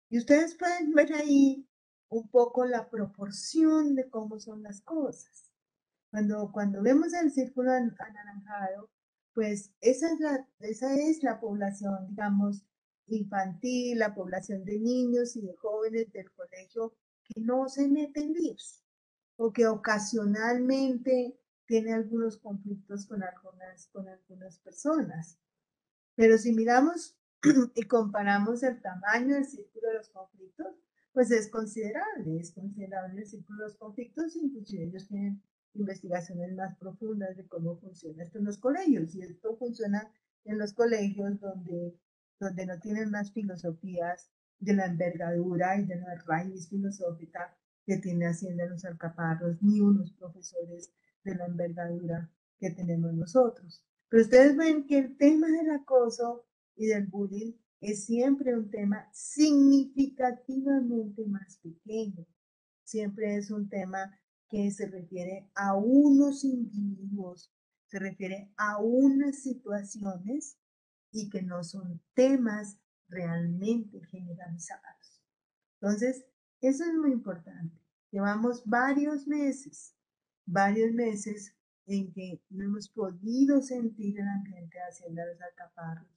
Y ustedes pueden ver ahí un poco la proporción de cómo son las cosas. Cuando vemos el círculo anaranjado, pues esa es la población, digamos, infantil, la población de niños y de jóvenes del colegio que no se meten líos o que ocasionalmente tiene algunos conflictos con algunas personas. Pero si miramos y comparamos el tamaño del círculo de los conflictos, pues es considerable el círculo de los conflictos, inclusive ellos tienen investigaciones más profundas de cómo funciona esto en los colegios, y esto funciona en los colegios donde no tienen más filosofías de la envergadura y de la raíz filosófica que tiene Hacienda los Alcaparros, ni unos profesores de la envergadura que tenemos nosotros. Pero ustedes ven que el tema del acoso y del bullying es siempre un tema significativamente más pequeño. Siempre es un tema que se refiere a unos individuos, se refiere a unas situaciones y que no son temas realmente generalizados. Entonces, eso es muy importante. Llevamos varios meses en que no hemos podido sentir el ambiente de Hacienda Los Alcaparros.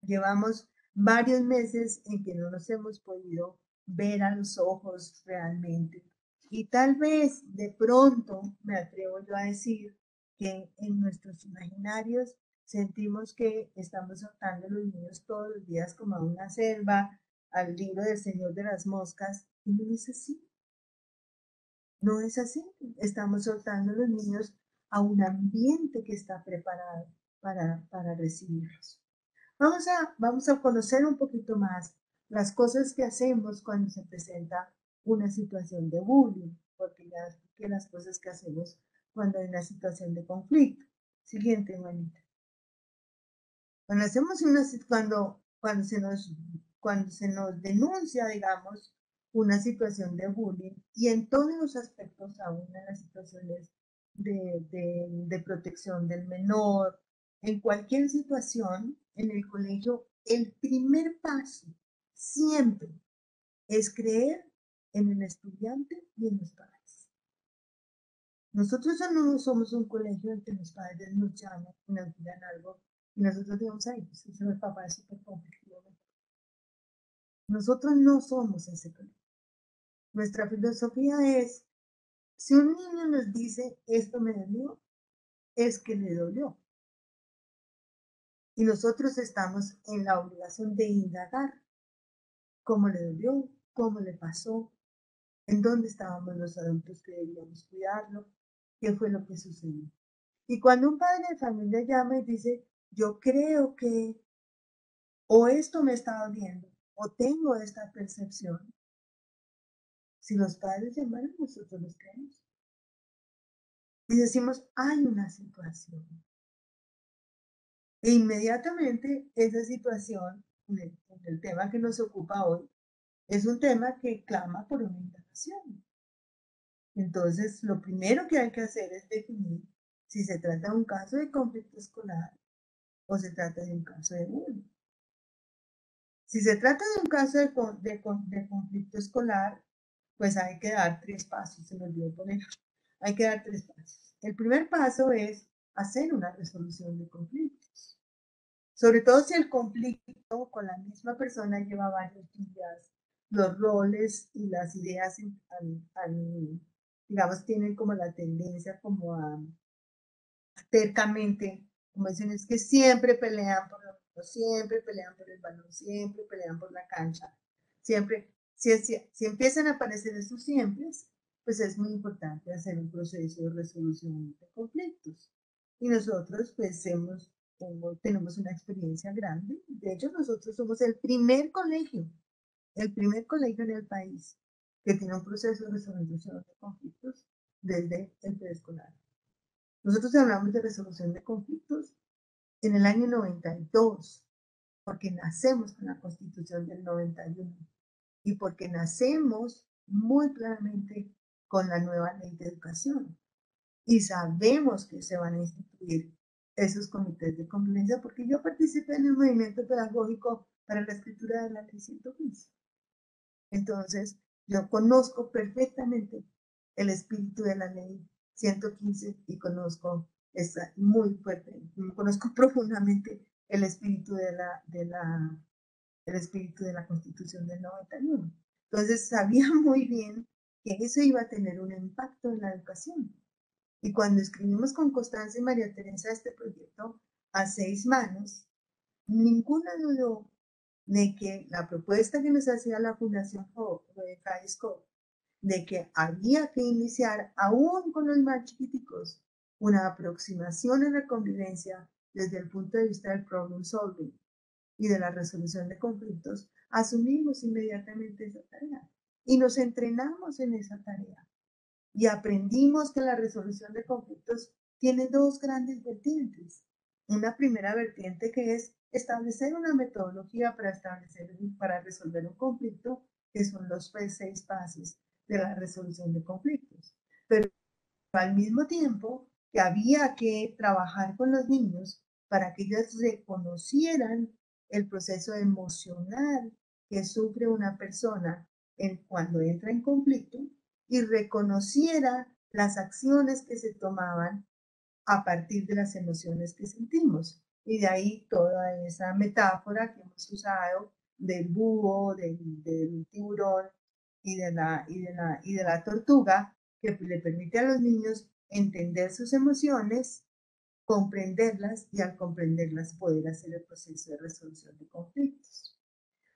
Llevamos varios meses en que no nos hemos podido ver a los ojos realmente. Y tal vez de pronto me atrevo yo a decir que en nuestros imaginarios sentimos que estamos soltando a los niños todos los días como a una selva, al libro del Señor de las Moscas, y no es así. No es así. Estamos soltando a los niños a un ambiente que está preparado para recibirlos. Vamos a conocer un poquito más las cosas que hacemos cuando se presenta una situación de bullying, porque ya que las cosas que hacemos cuando hay una situación de conflicto. Siguiente, Juanita. Cuando hacemos cuando se nos denuncia, digamos, una situación de bullying y en todos los aspectos, aún en las situaciones de protección del menor, en cualquier situación en el colegio, el primer paso siempre es creer en el estudiante y en los padres. Nosotros no somos un colegio en que los padres nos llaman y nos digan algo y nosotros digamos, ay, pues ese papá es súper conflictivo. Nosotros no somos ese colegio. Nuestra filosofía es, si un niño nos dice, esto me dolió, es que le dolió. Y nosotros estamos en la obligación de indagar cómo le dolió, cómo le pasó, en dónde estábamos los adultos que debíamos cuidarlo, qué fue lo que sucedió. Y cuando un padre de familia llama y dice, yo creo que, o esto me está doliendo, o tengo esta percepción, si los padres llamaron, nosotros los creemos. Y decimos, hay una situación. E inmediatamente esa situación, en el tema que nos ocupa hoy, es un tema que clama por una indagación. Entonces, lo primero que hay que hacer es definir si se trata de un caso de conflicto escolar o se trata de un caso de bullying. Si se trata de un caso de conflicto escolar, pues hay que dar 3 pasos, se me olvidó poner. Hay que dar 3 pasos. El primer paso es hacer una resolución de conflictos. Sobre todo si el conflicto con la misma persona lleva varios días, los roles y las ideas, digamos, tienen como la tendencia como a tercamente, como dicen, es que siempre pelean por lo mismo, siempre pelean por el balón, siempre pelean por la cancha, siempre, si empiezan a aparecer esos siempre, pues es muy importante hacer un proceso de resolución de conflictos. Y nosotros pues tenemos una experiencia grande. De hecho, nosotros somos el primer colegio en el país que tiene un proceso de resolución de conflictos desde el preescolar. Nosotros hablamos de resolución de conflictos en el año 92, porque nacemos con la Constitución del 91 y porque nacemos muy claramente con la nueva ley de educación. Y sabemos que se van a instituir esos comités de convivencia porque yo participé en el movimiento pedagógico para la escritura de la ley 115. Entonces, yo conozco perfectamente el espíritu de la ley 115 y conozco muy fuerte, conozco profundamente el espíritu el espíritu de la Constitución del 91. Entonces, sabía muy bien que eso iba a tener un impacto en la educación. Y cuando escribimos con Constanza y María Teresa este proyecto a 6 manos, ninguna dudó de que la propuesta que nos hacía la Fundación Jalisco, de que había que iniciar, aún con los más chiquiticos, una aproximación a la convivencia desde el punto de vista del problem solving y de la resolución de conflictos, asumimos inmediatamente esa tarea y nos entrenamos en esa tarea y aprendimos que la resolución de conflictos tiene 2 grandes vertientes. Una primera vertiente que es establecer una metodología para resolver un conflicto, que son los 6 pasos de la resolución de conflictos. Pero al mismo tiempo que había que trabajar con los niños para que ellos reconocieran el proceso emocional que sufre una persona cuando entra en conflicto y reconociera las acciones que se tomaban a partir de las emociones que sentimos. Y de ahí toda esa metáfora que hemos usado del búho, del tiburón y de la tortuga, que le permite a los niños entender sus emociones, comprenderlas y al comprenderlas poder hacer el proceso de resolución de conflictos.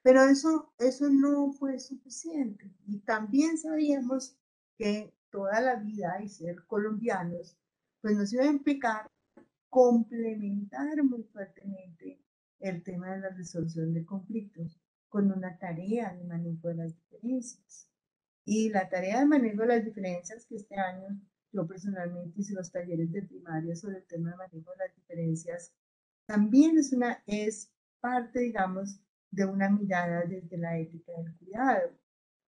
Pero eso no fue suficiente. Y también sabíamos que toda la vida y ser colombianos, pues nos iba a implicar complementar muy fuertemente el tema de la resolución de conflictos con una tarea de manejo de las diferencias. Y la tarea de manejo de las diferencias que este año yo personalmente hice los talleres de primaria sobre el tema de manejo de las diferencias, también es parte, digamos, de una mirada desde la ética del cuidado.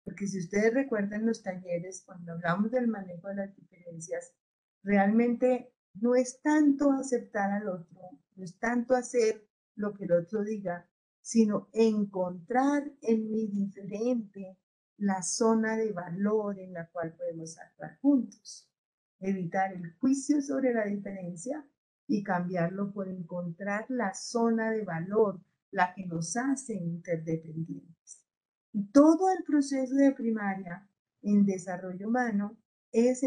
Porque si ustedes recuerdan los talleres, cuando hablamos del manejo de las diferencias, realmente no es tanto aceptar al otro, no es tanto hacer lo que el otro diga, sino encontrar en mi diferente la zona de valor en la cual podemos actuar juntos. Evitar el juicio sobre la diferencia y cambiarlo por encontrar la zona de valor, la que nos hace interdependientes. Y todo el proceso de primaria en desarrollo humano es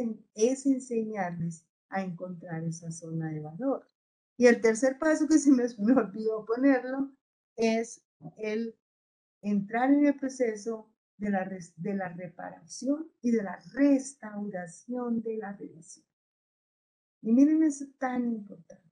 enseñarles a encontrar esa zona de valor. Y el tercer paso que se me olvidó ponerlo es el entrar en el proceso de la reparación y de la restauración de la relación. Y miren eso tan importante.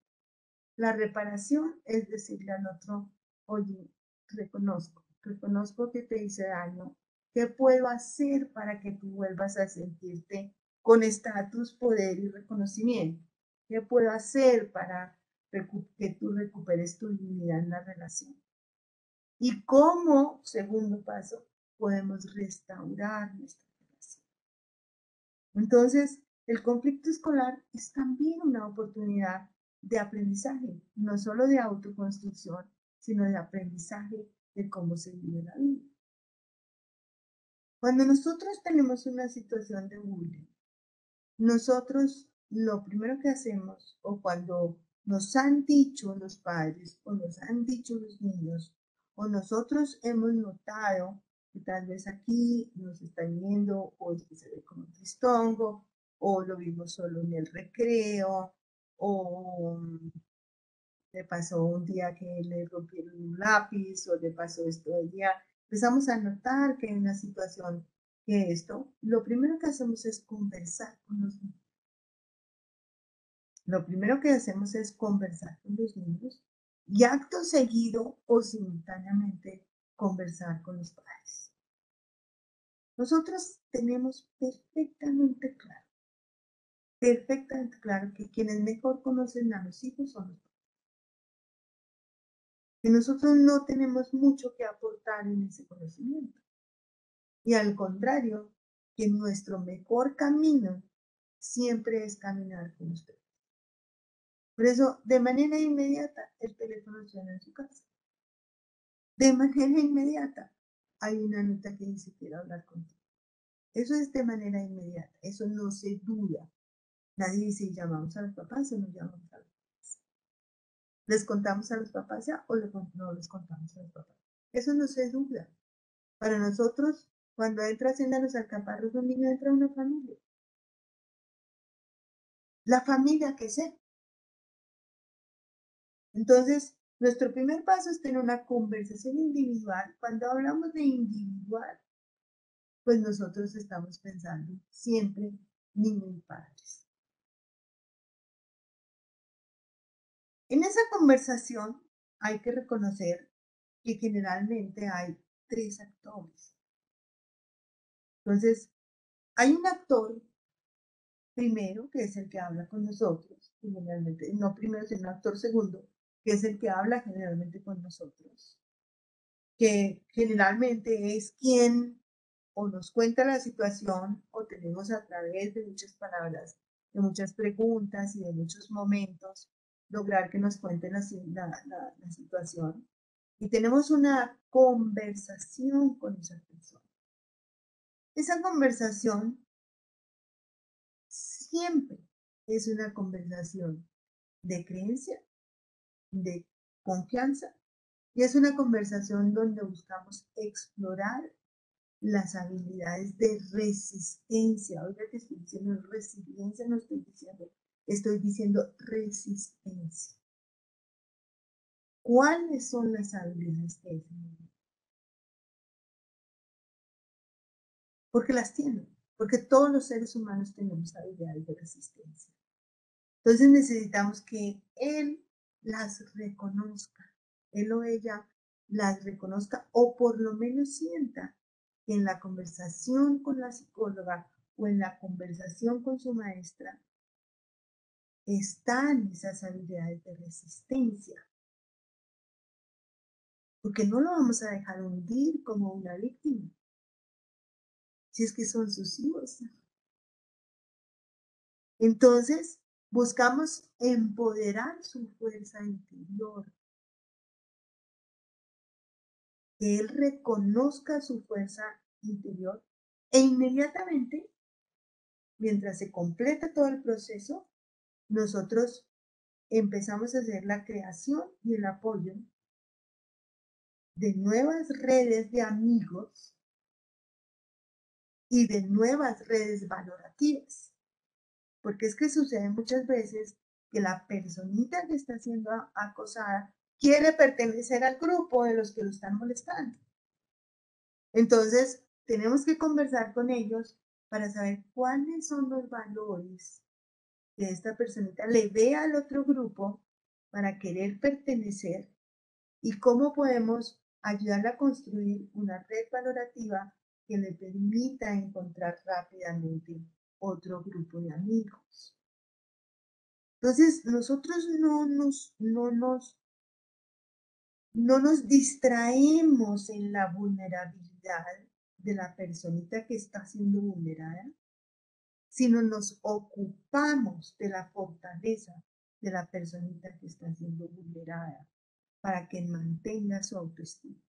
La reparación es decirle al otro, oye, reconozco que te hice daño. ¿Qué puedo hacer para que tú vuelvas a sentirte con estatus, poder y reconocimiento? ¿Qué puedo hacer para que tú recuperes tu dignidad en la relación? Y cómo, segundo paso, podemos restaurar nuestra relación. Entonces, el conflicto escolar es también una oportunidad de aprendizaje, no solo de autoconstrucción, sino de aprendizaje de cómo se vive la vida. Cuando nosotros tenemos una situación de bullying, nosotros lo primero que hacemos, o cuando nos han dicho los padres, o nos han dicho los niños, o nosotros hemos notado que tal vez aquí nos está viendo, o es que se ve como tristongo, o lo vimos solo en el recreo, o le pasó un día que le rompieron un lápiz, o le pasó esto el día. Empezamos a notar que hay una situación que esto, lo primero que hacemos es conversar con los niños. Lo primero que hacemos es conversar con los niños y acto seguido o simultáneamente conversar con los padres. Nosotros tenemos perfectamente claro que quienes mejor conocen a los hijos son los padres. Que nosotros no tenemos mucho que aportar en ese conocimiento. Y al contrario, que nuestro mejor camino siempre es caminar con ustedes. Por eso, de manera inmediata, el teléfono suena en su casa. De manera inmediata, hay una nota que dice quiero hablar contigo. Eso es de manera inmediata, eso no se duda. Nadie dice llamamos a los papás o no llamamos a los papás. ¿Les contamos a los papás ya o no les contamos a los papás? Eso no se duda. Para nosotros, cuando entras en los alcaparros de un niño, entra una familia. La familia que sea. Entonces, nuestro primer paso es tener una conversación individual. Cuando hablamos de individual, pues nosotros estamos pensando siempre niños y padres. En esa conversación hay que reconocer que generalmente hay tres actores. Entonces, hay un actor primero, que es el que habla con nosotros, generalmente, no primero, sino un actor segundo, que es el que habla generalmente con nosotros, que generalmente es quien o nos cuenta la situación o tenemos a través de muchas palabras, de muchas preguntas y de muchos momentos, lograr que nos cuenten la situación. Y tenemos una conversación con esa persona. Esa conversación siempre es una conversación de creencia, de confianza, y es una conversación donde buscamos explorar las habilidades de resistencia. Oiga que estoy diciendo resiliencia, no estoy diciendo resistencia. ¿Cuáles son las habilidades que ese niño? Porque las tiene, porque todos los seres humanos tenemos habilidades de resistencia. Entonces necesitamos que él las reconozca, él o ella las reconozca o por lo menos sienta que en la conversación con la psicóloga o en la conversación con su maestra están esas habilidades de resistencia. Porque no lo vamos a dejar hundir como una víctima, si es que son sus hijos. Entonces, buscamos empoderar su fuerza interior, que él reconozca su fuerza interior e inmediatamente, mientras se completa todo el proceso, nosotros empezamos a hacer la creación y el apoyo de nuevas redes de amigos y de nuevas redes valorativas. Porque es que sucede muchas veces que la personita que está siendo acosada quiere pertenecer al grupo de los que lo están molestando. Entonces, tenemos que conversar con ellos para saber cuáles son los valores que esta personita le ve al otro grupo para querer pertenecer y cómo podemos ayudarla a construir una red valorativa que le permita encontrar rápidamente otro grupo de amigos. Entonces, nosotros no nos distraemos en la vulnerabilidad de la personita que está siendo vulnerada, sino nos ocupamos de la fortaleza de la personita que está siendo vulnerada para que mantenga su autoestima.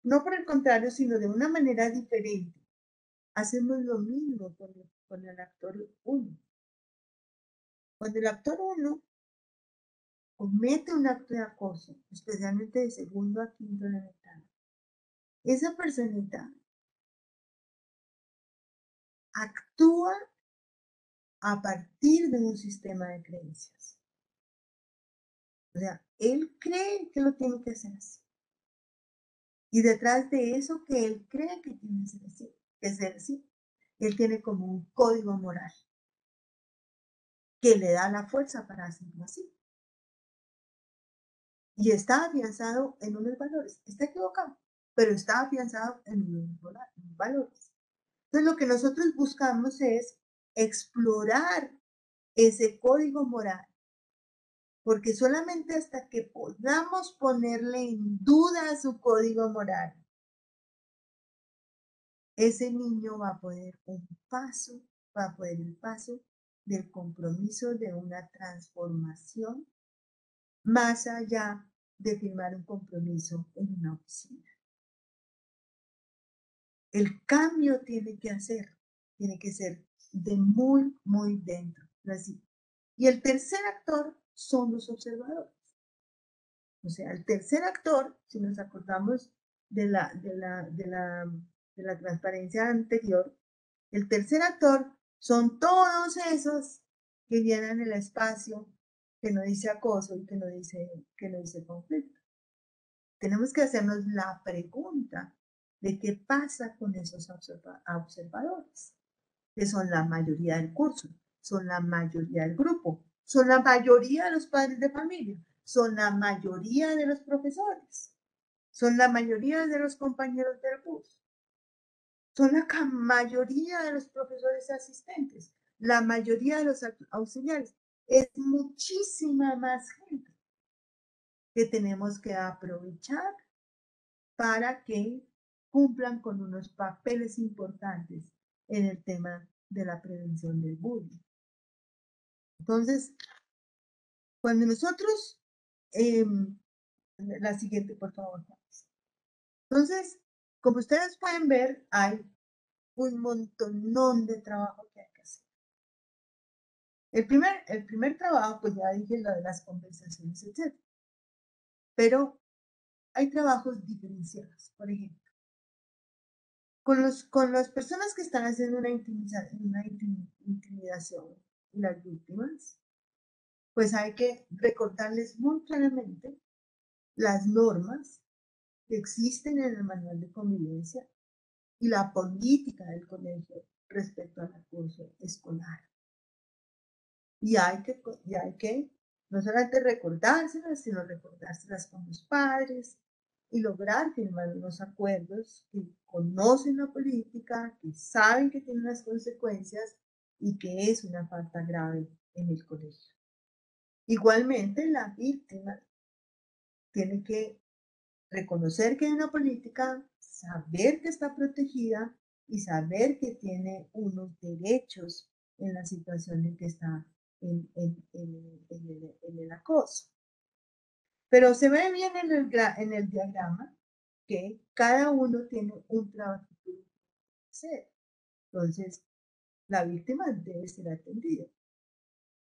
No por el contrario, sino de una manera diferente. Hacemos lo mismo con el actor 1. Cuando el actor 1 comete un acto de acoso, especialmente de segundo a quinto elemental, esa personita actúa a partir de un sistema de creencias. O sea, él cree que lo tiene que hacer así. Y detrás de eso que él cree que tiene que ser así, él tiene como un código moral que le da la fuerza para hacerlo así. Y está afianzado en unos valores. Está equivocado, pero está afianzado en unos valores. Entonces, lo que nosotros buscamos es explorar ese código moral, porque solamente hasta que podamos ponerle en duda su código moral, ese niño va a poder el paso del compromiso de una transformación más allá de firmar un compromiso en una oficina. El cambio tiene que ser de muy, muy dentro. Así. Y el tercer actor son los observadores. O sea, el tercer actor, si nos acordamos de la transparencia anterior, el tercer actor son todos esos que llenan el espacio que no dice acoso y que no dice conflicto. Tenemos que hacernos la pregunta de qué pasa con esos observadores, que son la mayoría del curso, son la mayoría del grupo, son la mayoría de los padres de familia, son la mayoría de los profesores, son la mayoría de los compañeros del bus, son la mayoría de los profesores asistentes, la mayoría de los auxiliares. Es muchísima más gente que tenemos que aprovechar para que cumplan con unos papeles importantes en el tema de la prevención del bullying. Entonces, cuando nosotros, la siguiente, por favor. Entonces, como ustedes pueden ver, hay un montón de trabajo que hay que hacer. El primer trabajo, pues ya dije lo de las conversaciones, etc. Pero hay trabajos diferenciados. Por ejemplo, con las personas que están haciendo una intimidación y las víctimas, pues hay que recordarles muy claramente las normas que existen en el manual de convivencia y la política del colegio respecto al acoso escolar. Y hay que no solamente recordárselas, sino recordárselas con los padres y lograr firmar unos acuerdos que conocen la política, que saben que tienen las consecuencias y que es una falta grave en el colegio. Igualmente, la víctima tiene que reconocer que hay una política, saber que está protegida y saber que tiene unos derechos en la situación en que está en el acoso. Pero se ve bien en el diagrama que cada uno tiene un trabajo que hacer. Entonces, la víctima debe ser atendida.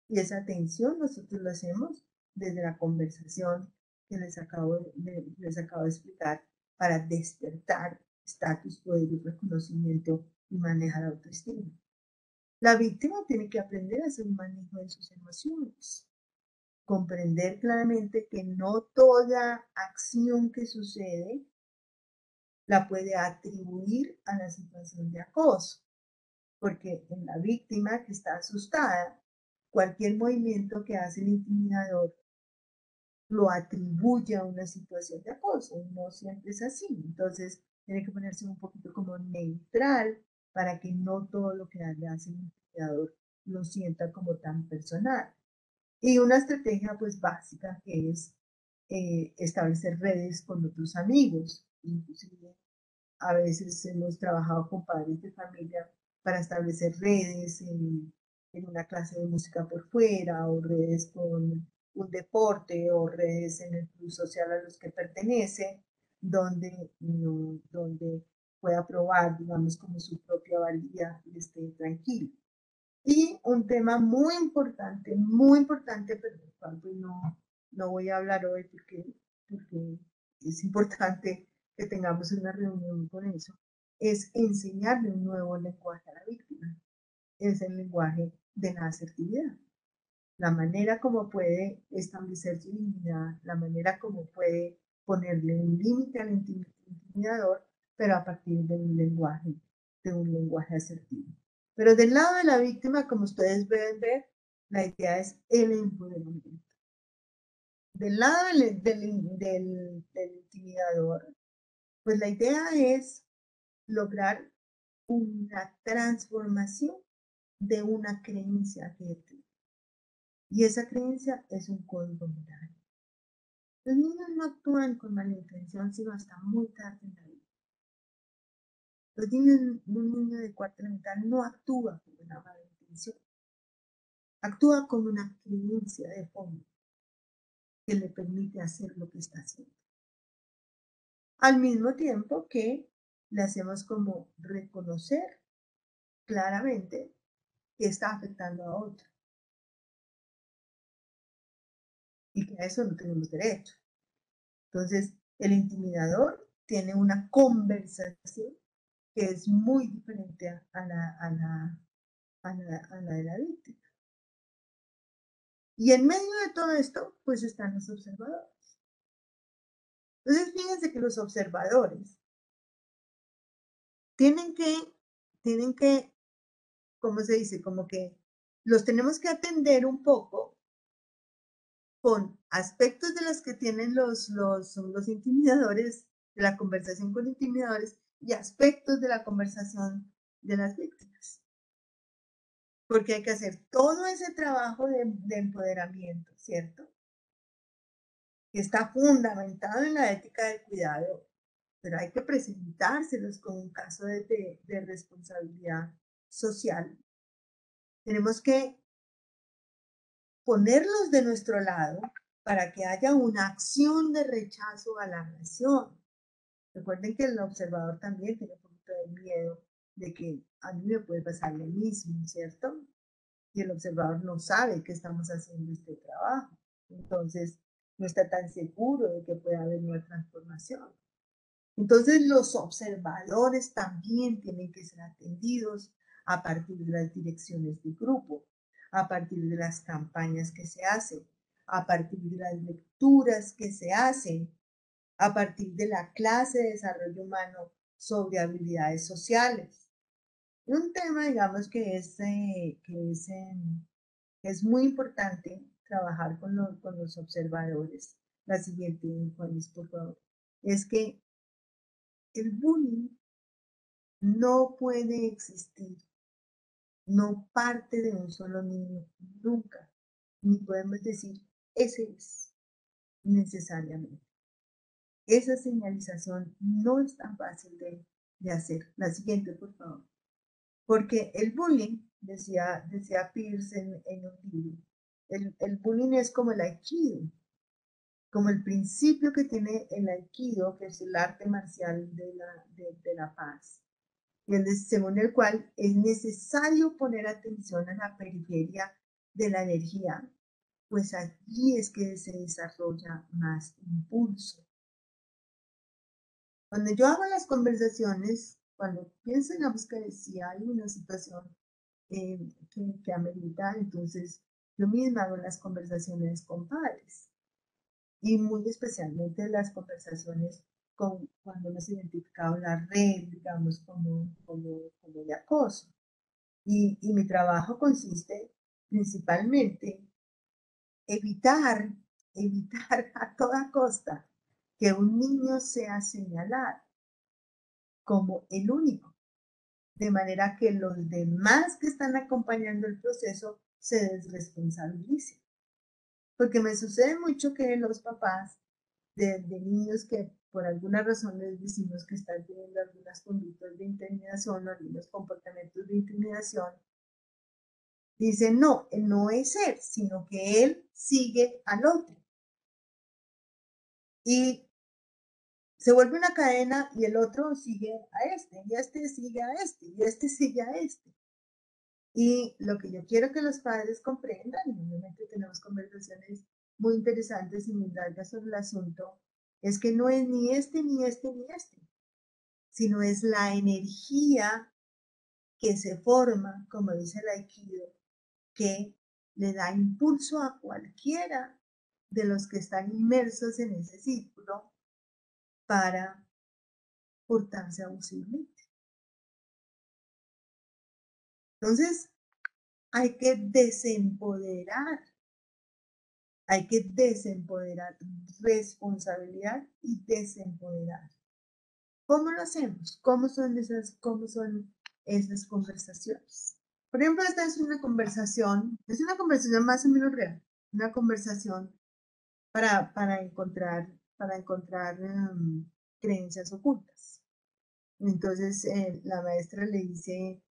Y esa atención nosotros lo hacemos desde la conversación que les acabo de explicar para despertar estatus, poder y reconocimiento y manejar autoestima. La víctima tiene que aprender a hacer un manejo de sus emociones, comprender claramente que no toda acción que sucede la puede atribuir a la situación de acoso, porque en la víctima que está asustada, cualquier movimiento que hace el intimidador lo atribuye a una situación de acoso, no siempre es así. Entonces, tiene que ponerse un poquito como neutral para que no todo lo que le hace el intimidador lo sienta como tan personal. Y una estrategia pues básica que es establecer redes con otros amigos, inclusive a veces hemos trabajado con padres de familia para establecer redes en una clase de música por fuera, o redes con un deporte, o redes en el club social a los que pertenece, donde, donde pueda probar, digamos, como su propia valía y esté tranquilo. Y un tema muy importante, pero del cual pues no voy a hablar hoy porque es importante que tengamos una reunión con eso, es enseñarle un nuevo lenguaje a la víctima. Es el lenguaje de la asertividad. La manera como puede establecer su dignidad, la manera como puede ponerle un límite al intimidador, pero a partir de un lenguaje asertivo. Pero del lado de la víctima, como ustedes pueden ver, la idea es el empoderamiento. Del lado del intimidador, pues la idea es lograr una transformación de una creencia que tiene. Y esa creencia es un código moral. Los niños no actúan con mala intención, sino hasta muy tarde en la vida. Un niño de cuarto elemental no actúa con una mala intención, actúa con una creencia de fondo que le permite hacer lo que está haciendo. Al mismo tiempo que le hacemos como reconocer claramente que está afectando a otro y que a eso no tenemos derecho. Entonces, el intimidador tiene una conversación que es muy diferente a la de la víctima. Y en medio de todo esto, pues están los observadores. Entonces, fíjense que los observadores tienen que, ¿cómo se dice? Como que los tenemos que atender un poco con aspectos de los que tienen los intimidadores, de la conversación con intimidadores, y aspectos de la conversación de las víctimas. Porque hay que hacer todo ese trabajo de empoderamiento, ¿cierto? Que está fundamentado en la ética del cuidado, pero hay que presentárselos como un caso de responsabilidad social. Tenemos que ponerlos de nuestro lado para que haya una acción de rechazo a la agresión. Recuerden que el observador también tiene un poquito de miedo de que a mí me puede pasar lo mismo, ¿cierto? Y el observador no sabe que estamos haciendo este trabajo. Entonces, no está tan seguro de que pueda haber una transformación. Entonces los observadores también tienen que ser atendidos a partir de las direcciones de grupo, a partir de las campañas que se hacen, a partir de las lecturas que se hacen, a partir de la clase de desarrollo humano sobre habilidades sociales. Un tema, digamos, es muy importante trabajar con los observadores. La siguiente, Juanis, por favor, es que el bullying no puede existir, no parte de un solo niño, nunca, ni podemos decir, ese es necesariamente. Esa señalización no es tan fácil de hacer. La siguiente, por favor. Porque el bullying, decía Pierce en un libro, el bullying es como el aikido, como el principio que tiene el aikido, que es el arte marcial de la paz, y según el cual es necesario poner atención a la periferia de la energía, pues allí es que se desarrolla más impulso. Cuando yo hago las conversaciones, cuando pienso, digamos que si hay una situación que amerita, entonces yo misma hago las conversaciones con padres y muy especialmente las conversaciones cuando hemos identificado la red, digamos, como de acoso. Y mi trabajo consiste principalmente evitar, evitar a toda costa que un niño sea señalado como el único, de manera que los demás que están acompañando el proceso se desresponsabilicen. Porque me sucede mucho que los papás de niños que por alguna razón les decimos que están teniendo algunas conductas de intimidación o algunos comportamientos de intimidación, dicen, no, él no es él, sino que él sigue al otro. Y se vuelve una cadena y el otro sigue a este, y este sigue a este, y este sigue a este. Y lo que yo quiero que los padres comprendan, y obviamente tenemos conversaciones muy interesantes y muy largas sobre el asunto, es que no es ni este, ni este, ni este, sino es la energía que se forma, como dice el Aikido, que le da impulso a cualquiera de los que están inmersos en ese círculo para portarse abusivamente. Entonces, hay que desempoderar, responsabilidad y desempoderar. ¿Cómo lo hacemos? ¿Cómo son esas conversaciones? Por ejemplo, esta es una conversación más o menos real, una conversación para encontrar, creencias ocultas. Entonces, la maestra le dice,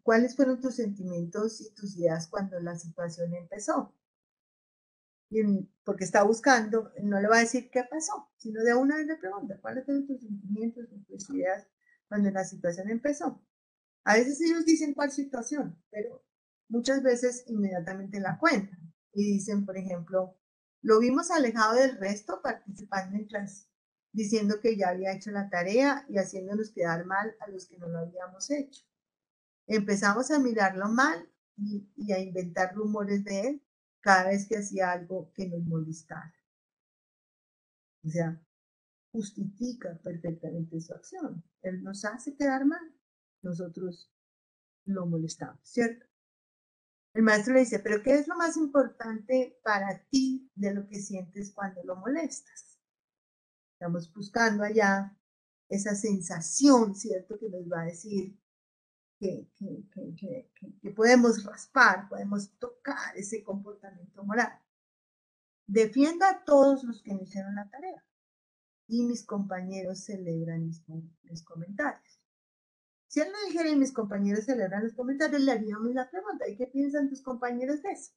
¿cuáles fueron tus sentimientos y tus ideas cuando la situación empezó? Porque está buscando, no le va a decir qué pasó, sino de una vez le pregunta, ¿cuáles fueron tus sentimientos y tus ideas cuando la situación empezó? A veces ellos dicen cuál situación, pero muchas veces inmediatamente la cuentan y dicen, por ejemplo, lo vimos alejado del resto participando en clase, diciendo que ya había hecho la tarea y haciéndonos quedar mal a los que no lo habíamos hecho. Empezamos a mirarlo mal y a inventar rumores de él cada vez que hacía algo que nos molestara. O sea, justifica perfectamente su acción. Él nos hace quedar mal, nosotros lo molestamos, ¿cierto? El maestro le dice, pero ¿qué es lo más importante para ti de lo que sientes cuando lo molestas? Estamos buscando allá esa sensación, ¿cierto? Que nos va a decir que podemos raspar, podemos tocar ese comportamiento moral. Defiendo a todos los que me hicieron la tarea y mis compañeros celebran mis comentarios. Si él no dijera y mis compañeros celebran los comentarios, le haríamos la pregunta, ¿y qué piensan tus compañeros de eso?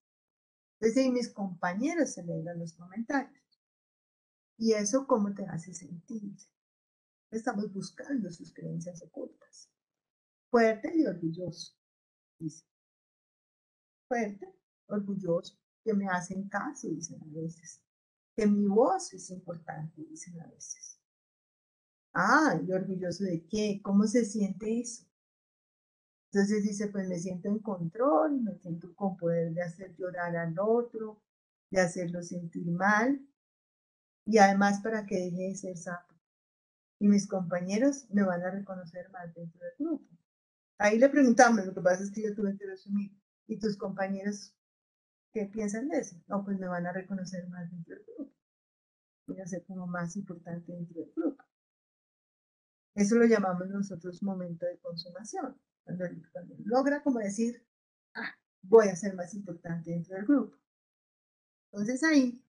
Entonces, y mis compañeros celebran los comentarios. ¿Y eso cómo te hace sentir? Estamos buscando sus creencias ocultas. Fuerte y orgulloso, dice. Fuerte, orgulloso, que me hacen caso, dicen a veces. Que mi voz es importante, dicen a veces. Ah, ¿y orgulloso de qué? ¿Cómo se siente eso? Entonces dice, pues me siento en control, me siento con poder de hacer llorar al otro, de hacerlo sentir mal, y además para que deje de ser sapo. Y mis compañeros me van a reconocer más dentro del grupo. Ahí le preguntamos, lo que pasa es que yo tuve que resumir. ¿Y tus compañeros qué piensan de eso? No, pues me van a reconocer más dentro del grupo. Voy a ser como más importante dentro del grupo. Eso lo llamamos nosotros momento de consumación. Cuando logra como decir, ah, voy a ser más importante dentro del grupo. Entonces ahí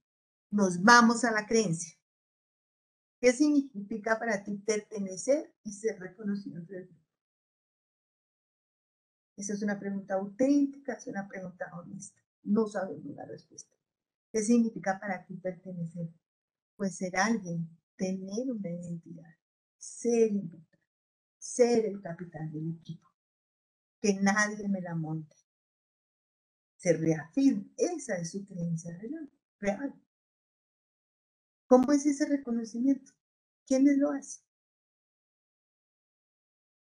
nos vamos a la creencia. ¿Qué significa para ti pertenecer y ser reconocido dentro del grupo? Esa es una pregunta auténtica, es una pregunta honesta. No sabemos la respuesta. ¿Qué significa para ti pertenecer? Pues ser alguien, tener una identidad, ser importante, ser el capitán del equipo, que nadie me la monte. Se reafirma, esa es su creencia real. ¿Cómo es ese reconocimiento? ¿Quiénes lo hacen?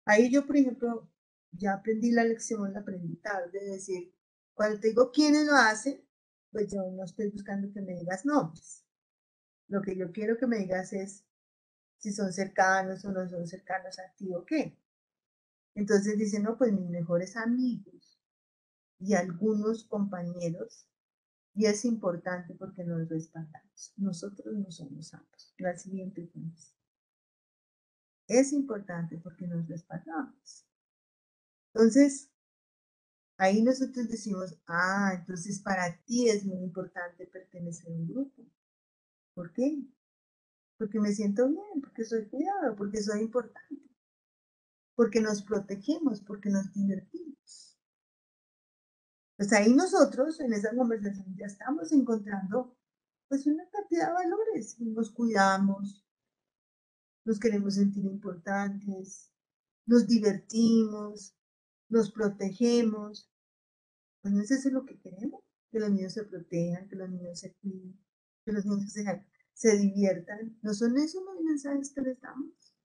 Ahí yo, por ejemplo, ya aprendí la lección, la aprendí tarde, de decir, cuando te digo quiénes lo hacen, pues yo no estoy buscando que me digas nombres. Lo que yo quiero que me digas es si son cercanos o no son cercanos a ti o qué. Entonces dicen, no, pues mis mejores amigos y algunos compañeros, y es importante porque nos respaldamos. Nosotros no somos santos. La siguiente frase. Es importante porque nos respaldamos. Entonces, ahí nosotros decimos, ah, entonces para ti es muy importante pertenecer a un grupo. ¿Por qué? Porque me siento bien, porque soy cuidado, porque soy importante, porque nos protegemos, porque nos divertimos. Pues ahí nosotros en esa conversación ya estamos encontrando pues una cantidad de valores. Nos cuidamos, nos queremos sentir importantes, nos divertimos, nos protegemos. Pues no es eso lo que queremos, que los niños se protejan, que los niños se cuiden, que los niños se diviertan. ¿No son esos los mensajes que les damos?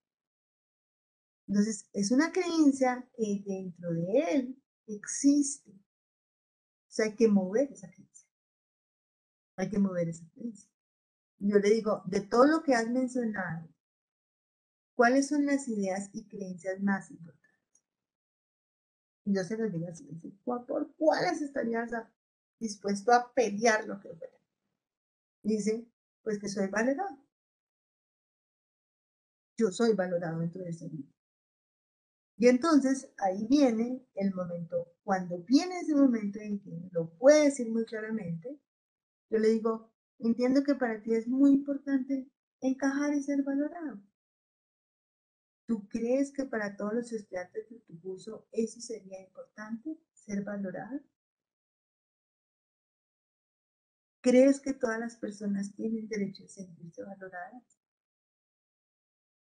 Entonces, es una creencia que dentro de él existe. O sea, hay que mover esa creencia. Hay que mover esa creencia. Yo le digo, de todo lo que has mencionado, ¿cuáles son las ideas y creencias más importantes? Y yo se los digo así, ¿por cuáles estarías dispuesto a pelear lo que fuera? Dice, pues que soy valorado. Yo soy valorado dentro de ese grupo. Y entonces ahí viene el momento, cuando viene ese momento en que lo puede decir muy claramente, yo le digo, entiendo que para ti es muy importante encajar y ser valorado. ¿Tú crees que para todos los estudiantes de tu curso eso sería importante, ser valorado? ¿Crees que todas las personas tienen derecho a sentirse valoradas?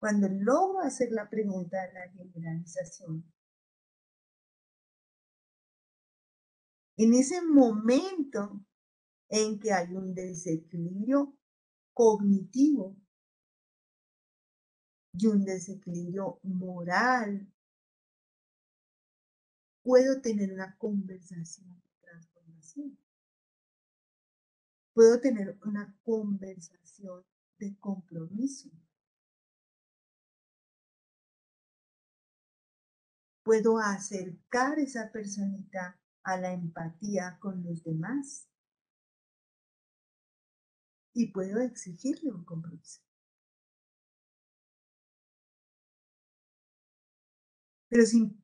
Cuando logro hacer la pregunta de la generalización, en ese momento en que hay un desequilibrio cognitivo y un desequilibrio moral, puedo tener una conversación de transformación. Puedo tener una conversación de compromiso. Puedo acercar esa personita a la empatía con los demás y puedo exigirle un compromiso. Pero si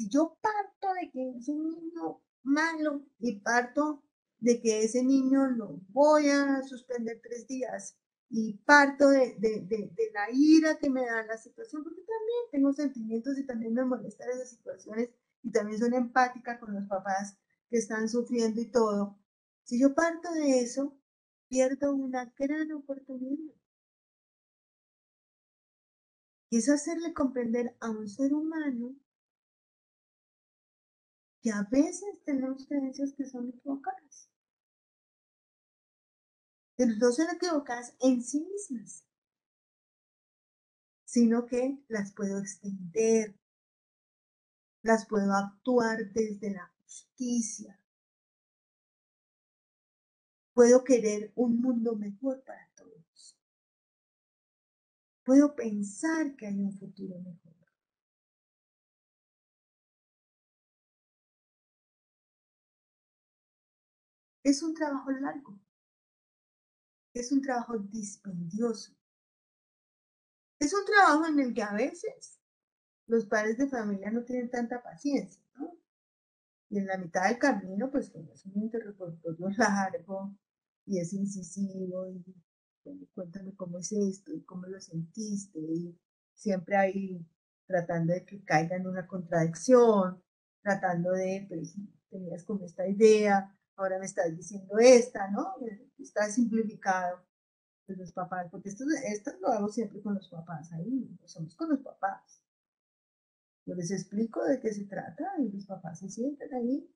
yo parto de que es un niño malo y parto de que ese niño lo voy a suspender 3 días y parto de la ira que me da la situación, porque también tengo sentimientos y también me molestan esas situaciones y también soy empática con los papás que están sufriendo y todo. Si yo parto de eso, pierdo una gran oportunidad. Y es hacerle comprender a un ser humano que a veces tenemos creencias que son equivocadas. Pero no son equivocadas en sí mismas, sino que las puedo extender, las puedo actuar desde la justicia. Puedo querer un mundo mejor para todos. Puedo pensar que hay un futuro mejor. Es un trabajo largo. Es un trabajo dispendioso. Es un trabajo en el que a veces los padres de familia no tienen tanta paciencia, ¿no? Y en la mitad del camino, pues como es un interrogatorio largo y es incisivo y bueno, cuéntame cómo es esto y cómo lo sentiste y siempre ahí tratando de que caiga en una contradicción, tratando de, pues tenías como esta idea, ahora me estás diciendo esta, ¿no? Está simplificado de los papás, porque esto lo hago siempre con los papás ahí, somos con los papás. Yo les explico de qué se trata y los papás se sienten ahí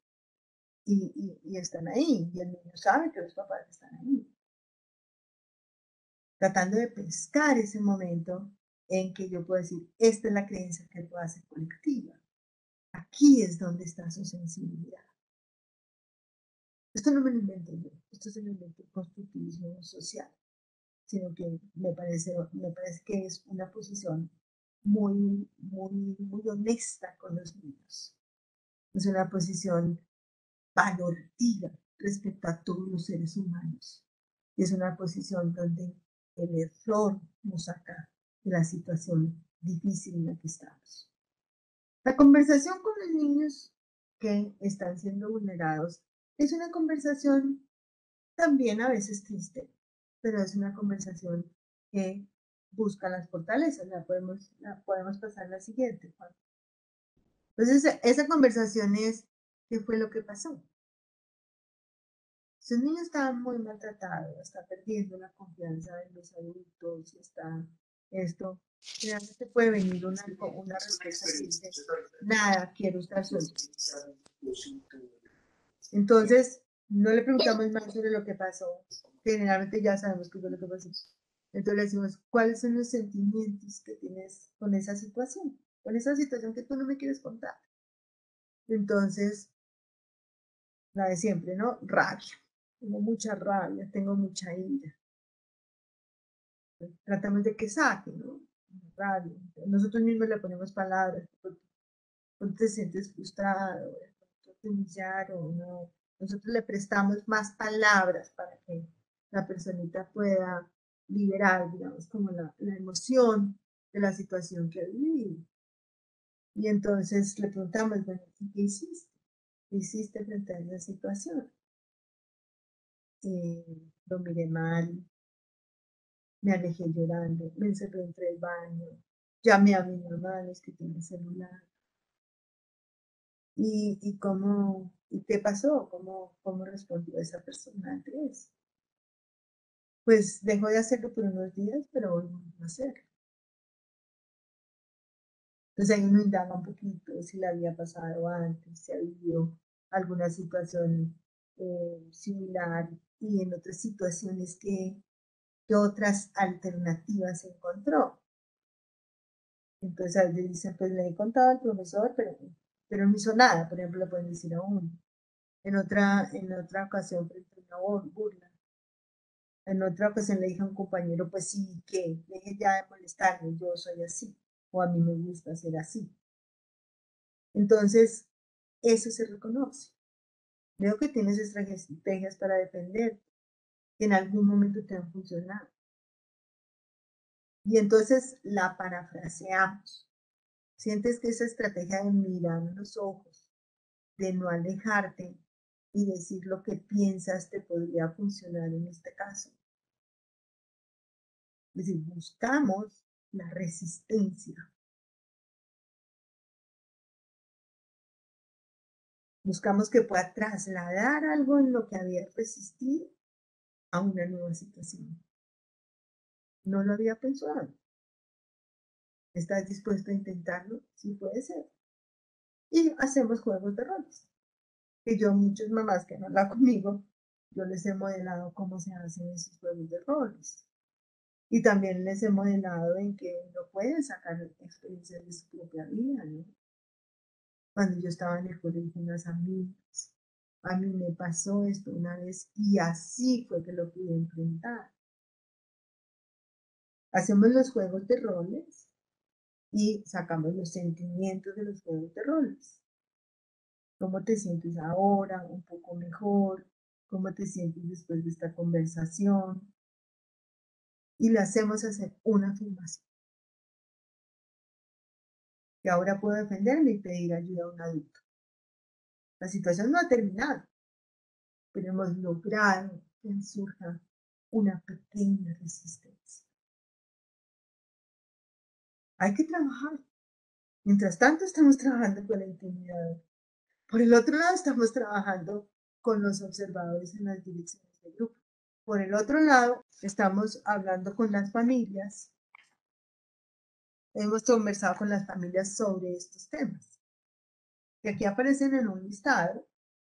y están ahí, y el niño sabe que los papás están ahí. Tratando de pescar ese momento en que yo puedo decir, esta es la creencia que puede ser colectiva. Aquí es donde está su sensibilidad. Esto no me lo invento yo, esto se lo inventó el constructivismo social, sino que me parece que es una posición muy honesta con los niños. Es una posición valorativa respecto a todos los seres humanos. Y es una posición donde el error nos saca de la situación difícil en la que estamos. La conversación con los niños que están siendo vulnerados es una conversación también a veces triste, pero es una conversación que busca las fortalezas. La podemos pasar a la siguiente, Juan. Entonces, esa conversación es, ¿qué fue lo que pasó? Si un niño está muy maltratado, está perdiendo la confianza en los adultos, está esto, realmente puede venir una respuesta que dice, nada, quiero estar solo. Entonces, no le preguntamos más sobre lo que pasó, generalmente ya sabemos qué fue lo que pasó. Entonces le decimos, ¿cuáles son los sentimientos que tienes con esa situación? Con esa situación que tú no me quieres contar. Entonces, la de siempre, ¿no? Rabia. Tengo mucha rabia, tengo mucha ira. Tratamos de que saque, ¿no? Rabia. Nosotros mismos le ponemos palabras. Cuando te sientes frustrado, te humillaron, ¿no? Nosotros le prestamos más palabras para que la personita pueda liberar, digamos, como la emoción de la situación que ha vivido. Y entonces le preguntamos, bueno, ¿qué hiciste? ¿Qué hiciste frente a esa situación? Lo miré mal, me alejé llorando, me encerré entre el baño, llamé a mi mamá, les quité el celular. ¿Y qué pasó? ¿Cómo respondió esa persona ante eso? Pues dejó de hacerlo por unos días, pero volvió a hacerlo. Entonces ahí uno indaga un poquito si le había pasado antes, si ha habido alguna situación similar y en otras situaciones que otras alternativas encontró. Entonces a veces dicen, pues le he contado al profesor, pero no hizo nada, por ejemplo, le pueden decir a uno. En otra ocasión, frente a una burla, en otra ocasión le dije a un compañero, pues sí, que deje ya de molestarme, yo soy así, o a mí me gusta ser así. Entonces, eso se reconoce. Veo que tienes estrategias para defender, que en algún momento te han funcionado. Y entonces la parafraseamos. Sientes que esa estrategia de mirar en los ojos, de no alejarte y decir lo que piensas te podría funcionar en este caso. Es decir, buscamos la resistencia. Buscamos que pueda trasladar algo en lo que había resistido a una nueva situación. No lo había pensado. ¿Estás dispuesto a intentarlo? Sí puede ser. Y hacemos juegos de roles. Que yo, muchas mamás que han hablado conmigo, yo les he modelado cómo se hacen esos juegos de roles. Y también les he modelado en que uno puede sacar experiencias de su propia vida, ¿no? Cuando yo estaba en el colegio, unas amigas, a mí me pasó esto una vez y así fue que lo pude enfrentar. Hacemos los juegos de roles y sacamos los sentimientos de los juegos de roles. ¿Cómo te sientes ahora? Un poco mejor. ¿Cómo te sientes después de esta conversación? Y le hacemos hacer una afirmación. Que ahora puedo defenderme y pedir ayuda a un adulto. La situación no ha terminado, pero hemos logrado que surja una pequeña resistencia. Hay que trabajar. Mientras tanto, estamos trabajando con la intimidad. Por el otro lado, estamos trabajando con los observadores en las direcciones del grupo. Por el otro lado, estamos hablando con las familias. Hemos conversado con las familias sobre estos temas, que aquí aparecen en un listado,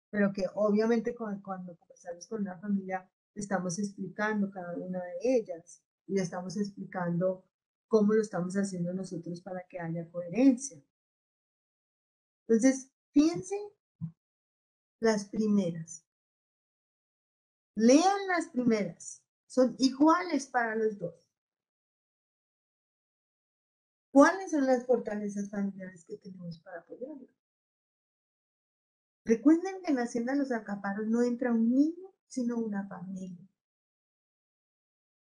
pero que obviamente cuando conversamos con una familia, estamos explicando cada una de ellas y le estamos explicando cómo lo estamos haciendo nosotros para que haya coherencia. Entonces, fíjense las primeras. Lean las primeras. Son iguales para los dos. ¿Cuáles son las fortalezas familiares que tenemos para apoyarlo? Recuerden que en la Hacienda de los Alcaparos no entra un niño, sino una familia.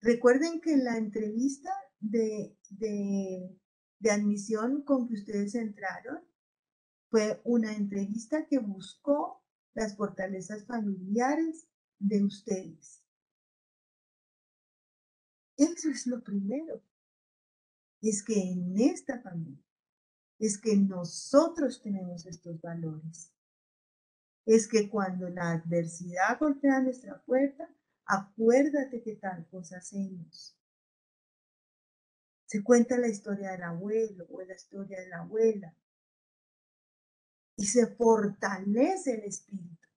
Recuerden que en la entrevista de admisión con que ustedes entraron fue una entrevista que buscó las fortalezas familiares de ustedes. Eso es lo primero. Es que en esta familia, es que nosotros tenemos estos valores. Es que cuando la adversidad golpea nuestra puerta, acuérdate que tal cosa hacemos. Se cuenta la historia del abuelo o la historia de la abuela y se fortalece el espíritu.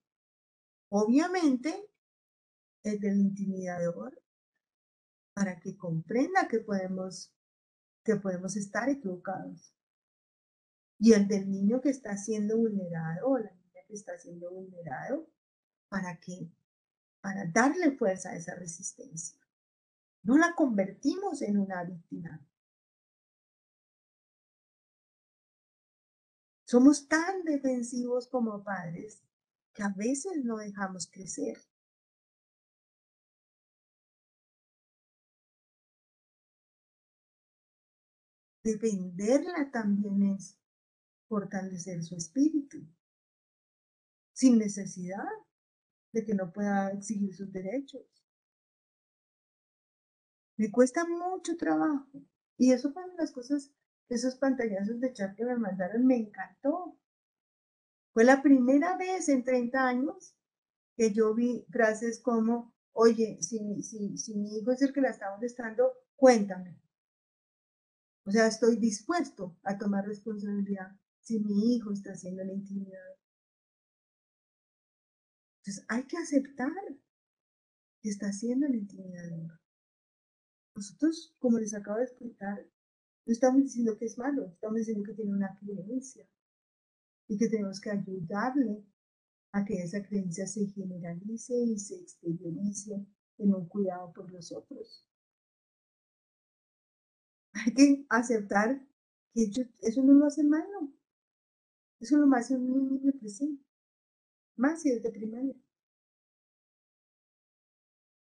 Obviamente, el del intimidador, para que comprenda que podemos estar equivocados. Y el del niño que está siendo vulnerado o la niña que está siendo vulnerado, ¿para qué? Para darle fuerza a esa resistencia. No la convertimos en una víctima. Somos tan defensivos como padres que a veces no dejamos crecer. Defenderla también es fortalecer su espíritu, sin necesidad de que no pueda exigir sus derechos. Me cuesta mucho trabajo. Y eso fue una de las cosas, esos pantallazos de chat que me mandaron, me encantó. Fue la primera vez en 30 años que yo vi frases como, oye, si mi hijo es el que la está molestando, cuéntame. O sea, estoy dispuesto a tomar responsabilidad si mi hijo está haciendo la intimidad. Entonces, hay que aceptar que está haciendo la intimidad. Nosotros, como les acabo de explicar, no estamos diciendo que es malo, estamos diciendo que tiene una creencia y que tenemos que ayudarle a que esa creencia se generalice y se exteriorice en un cuidado por los otros. Hay que aceptar que eso no lo hace malo, eso lo hace un niño presente, más si es de primaria.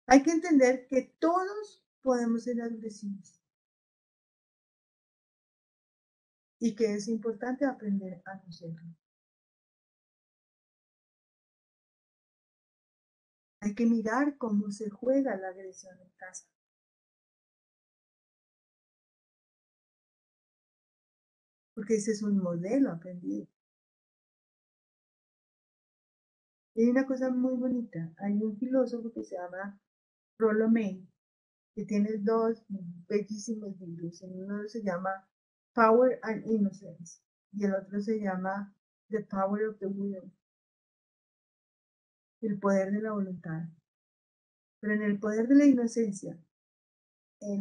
Hay que entender que todos podemos ser agresivos y que es importante aprender a no serlo. Hay que mirar cómo se juega la agresión en casa. Porque ese es un modelo aprendido. Y hay una cosa muy bonita. Hay un filósofo que se llama Rollo May, que tiene dos bellísimos libros. Uno se llama Power and Innocence y el otro se llama The Power of the Will, el poder de la voluntad. Pero en el poder de la inocencia,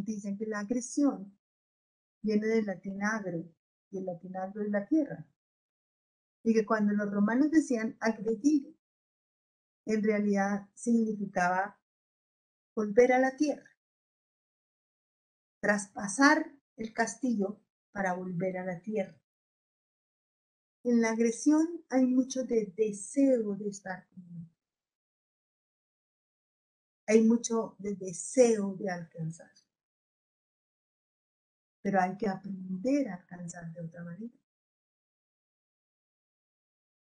dicen que la agresión viene del latín agro, y el latín agro es la tierra. Y que cuando los romanos decían agredir, en realidad significaba volver a la tierra, traspasar el castillo para volver a la tierra. En la agresión hay mucho de deseo de estar conmigo. Hay mucho de deseo de alcanzar. Pero hay que aprender a alcanzar de otra manera.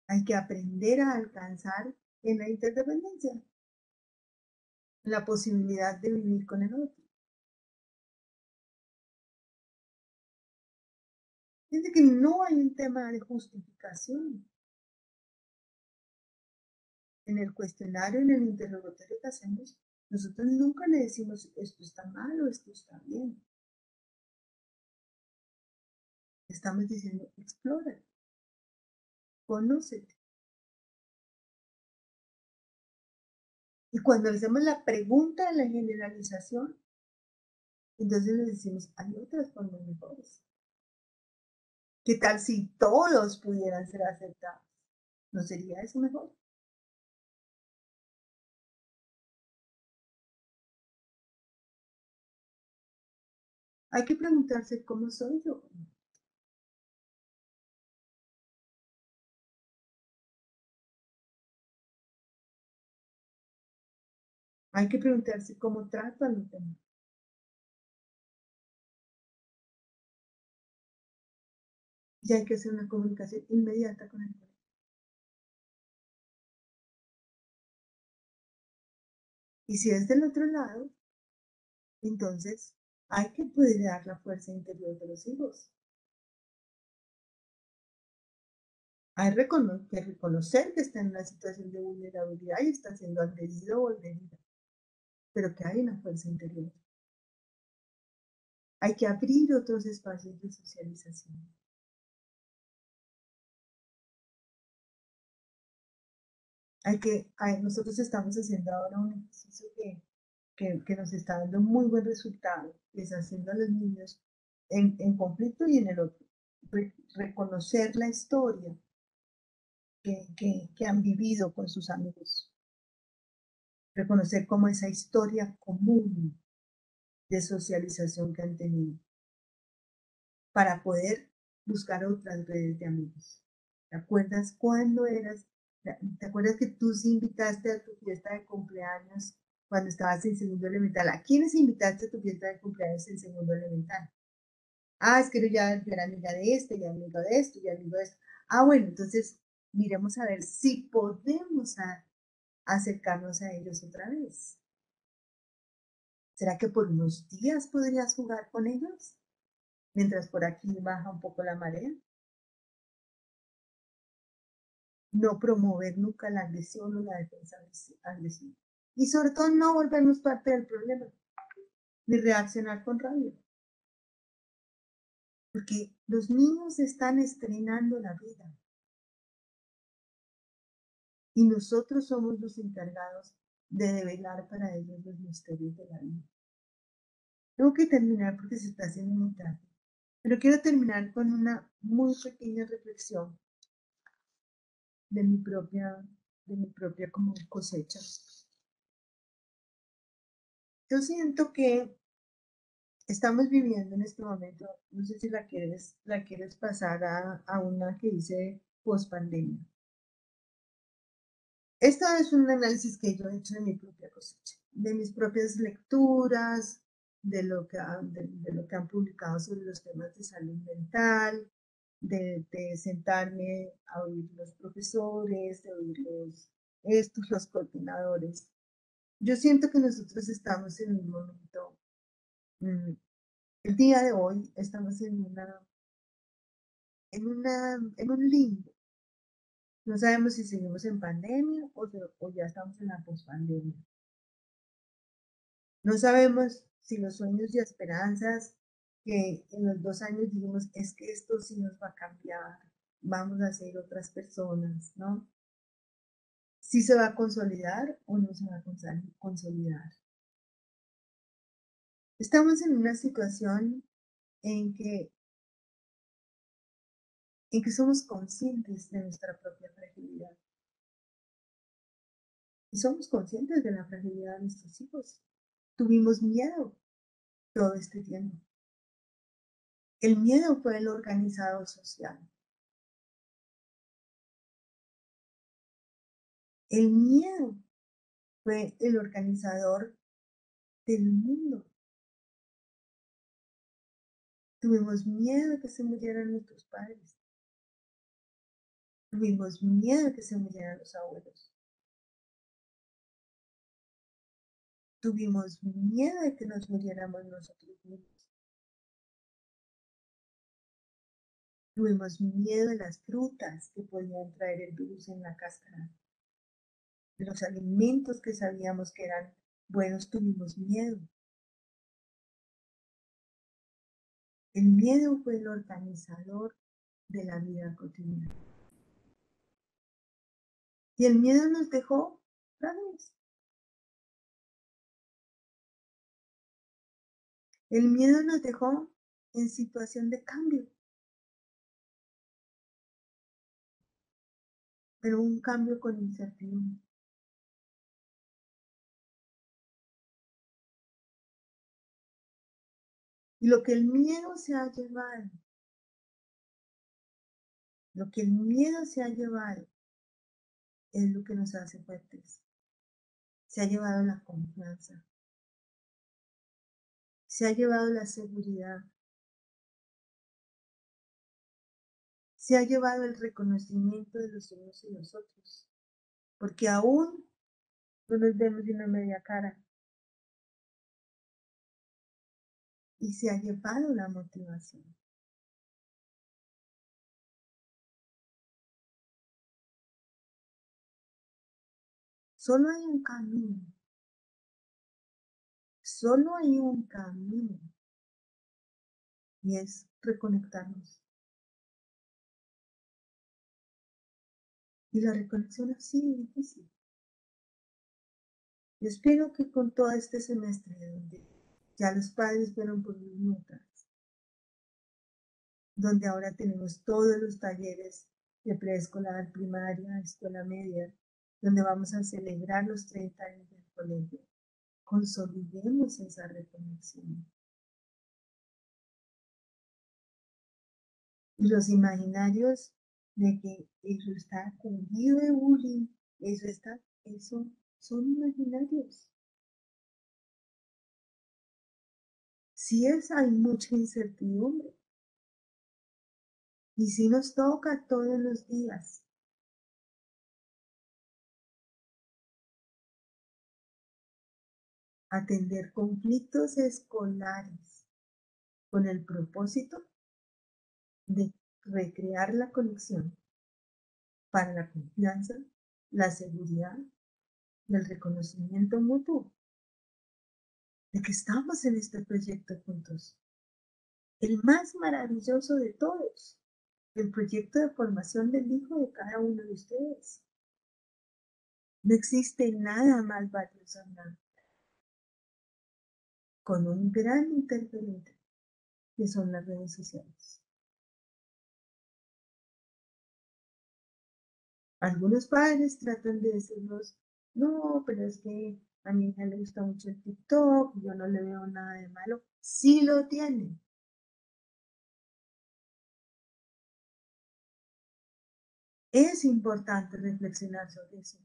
Hay que aprender a alcanzar en la interdependencia, en la posibilidad de vivir con el otro. Fíjense que no hay un tema de justificación. En el cuestionario, en el interrogatorio que hacemos, nosotros nunca le decimos esto está mal o esto está bien. Estamos diciendo explora, conócete. Y cuando hacemos la pregunta de la generalización, entonces le decimos hay otras formas mejores. ¿Qué tal si todos pudieran ser aceptados? ¿No sería eso mejor? Hay que preguntarse cómo soy yo. Hay que preguntarse cómo trato a los demás. Y hay que hacer una comunicación inmediata con el colegio. Y si es del otro lado, entonces hay que dar la fuerza interior de los hijos. Hay que reconocer que está en una situación de vulnerabilidad y está siendo agredido o agredida, pero que hay una fuerza interior. Hay que abrir otros espacios de socialización. Nosotros estamos haciendo ahora un ejercicio que nos está dando muy buen resultado, que es haciendo a los niños en conflicto y en el otro, reconocer la historia que han vivido con sus amigos, reconocer como esa historia común de socialización que han tenido, para poder buscar otras redes de amigos. ¿Te acuerdas cuándo eras? ¿Te acuerdas que tú sí invitaste a tu fiesta de cumpleaños cuando estabas en segundo elemental? ¿A quiénes invitaste a tu fiesta de cumpleaños en segundo elemental? Ah, es que yo era amiga de este, y amigo de esto, y amigo de esto. Ah, bueno, entonces miremos a ver si podemos acercarnos a ellos otra vez. ¿Será que por unos días podrías jugar con ellos? Mientras por aquí baja un poco la marea. No promover nunca la agresión o la defensa agresiva. Y sobre todo no volvernos parte del problema, ni reaccionar con rabia. Porque los niños están estrenando la vida. Y nosotros somos los encargados de develar para ellos los misterios de la vida. Tengo que terminar porque se está haciendo muy tarde. Pero quiero terminar con una muy pequeña reflexión de mi propia como cosecha. Yo siento que estamos viviendo en este momento, no sé si la quieres pasar a una que dice post pandemia. Esto es un análisis que yo he hecho de mi propia cosecha, de mis propias lecturas, de lo que han publicado sobre los temas de salud mental, de sentarme a oír los profesores, de oír los coordinadores. Yo siento que nosotros estamos en un momento, el día de hoy estamos en un limbo. No sabemos si seguimos en pandemia o ya estamos en la pospandemia. No sabemos si los sueños y esperanzas que en los 2 años dijimos es que esto sí nos va a cambiar, vamos a ser otras personas, ¿no? Si se va a consolidar o no se va a consolidar. Estamos en una situación en que somos conscientes de nuestra propia fragilidad. Y somos conscientes de la fragilidad de nuestros hijos. Tuvimos miedo todo este tiempo. El miedo fue el organizador social. El miedo fue el organizador del mundo. Tuvimos miedo de que se murieran nuestros padres. Tuvimos miedo de que se murieran los abuelos. Tuvimos miedo de que nos muriéramos nosotros mismos. Tuvimos miedo de las frutas que podían traer el virus en la cáscara. De los alimentos que sabíamos que eran buenos, tuvimos miedo. El miedo fue el organizador de la vida cotidiana. Y el miedo nos dejó frágiles. El miedo nos dejó en situación de cambio, pero un cambio con incertidumbre. Y lo que el miedo se ha llevado, lo que el miedo se ha llevado es lo que nos hace fuertes. Se ha llevado la confianza, se ha llevado la seguridad, se ha llevado el reconocimiento de los unos y los otros, porque aún no nos vemos de una media cara. Y se ha llevado la motivación. Solo hay un camino. Solo hay un camino. Y es reconectarnos. Y la reconexión ha sido difícil. Yo espero que con todo este semestre, donde ya los padres fueron por sus notas, donde ahora tenemos todos los talleres de preescolar, primaria, escuela media, donde vamos a celebrar los 30 años del colegio, consolidemos esa reconexión. Y los imaginarios de que eso está cundido de bullying, eso son imaginarios. Sí hay mucha incertidumbre. Y sí nos toca todos los días atender conflictos escolares con el propósito de recrear la conexión para la confianza, la seguridad y el reconocimiento mutuo de que estamos en este proyecto juntos. El más maravilloso de todos, el proyecto de formación del hijo de cada uno de ustedes. No existe nada más valioso en la vida, con un gran interferente que son las redes sociales. Algunos padres tratan de decirnos, no, pero es que a mi hija le gusta mucho el TikTok, yo no le veo nada de malo. Sí lo tiene. Es importante reflexionar sobre eso.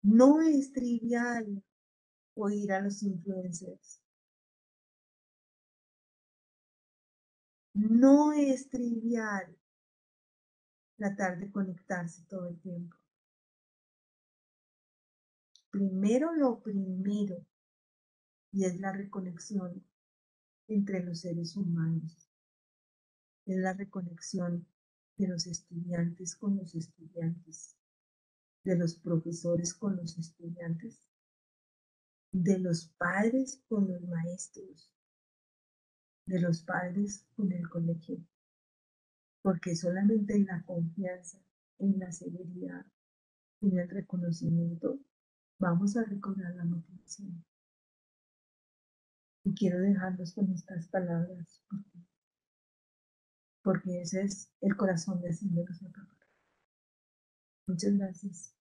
No es trivial oír a los influencers. No es trivial tratar de conectarse todo el tiempo. Primero lo primero, y es la reconexión entre los seres humanos. Es la reconexión de los estudiantes con los estudiantes, de los profesores con los estudiantes, de los padres con los maestros, de los padres con el colegio. Porque solamente en la confianza, en la seguridad, en el reconocimiento, vamos a recobrar la motivación. Y quiero dejarlos con estas palabras, porque ese es el corazón de Haciendo Los Papás. Muchas gracias.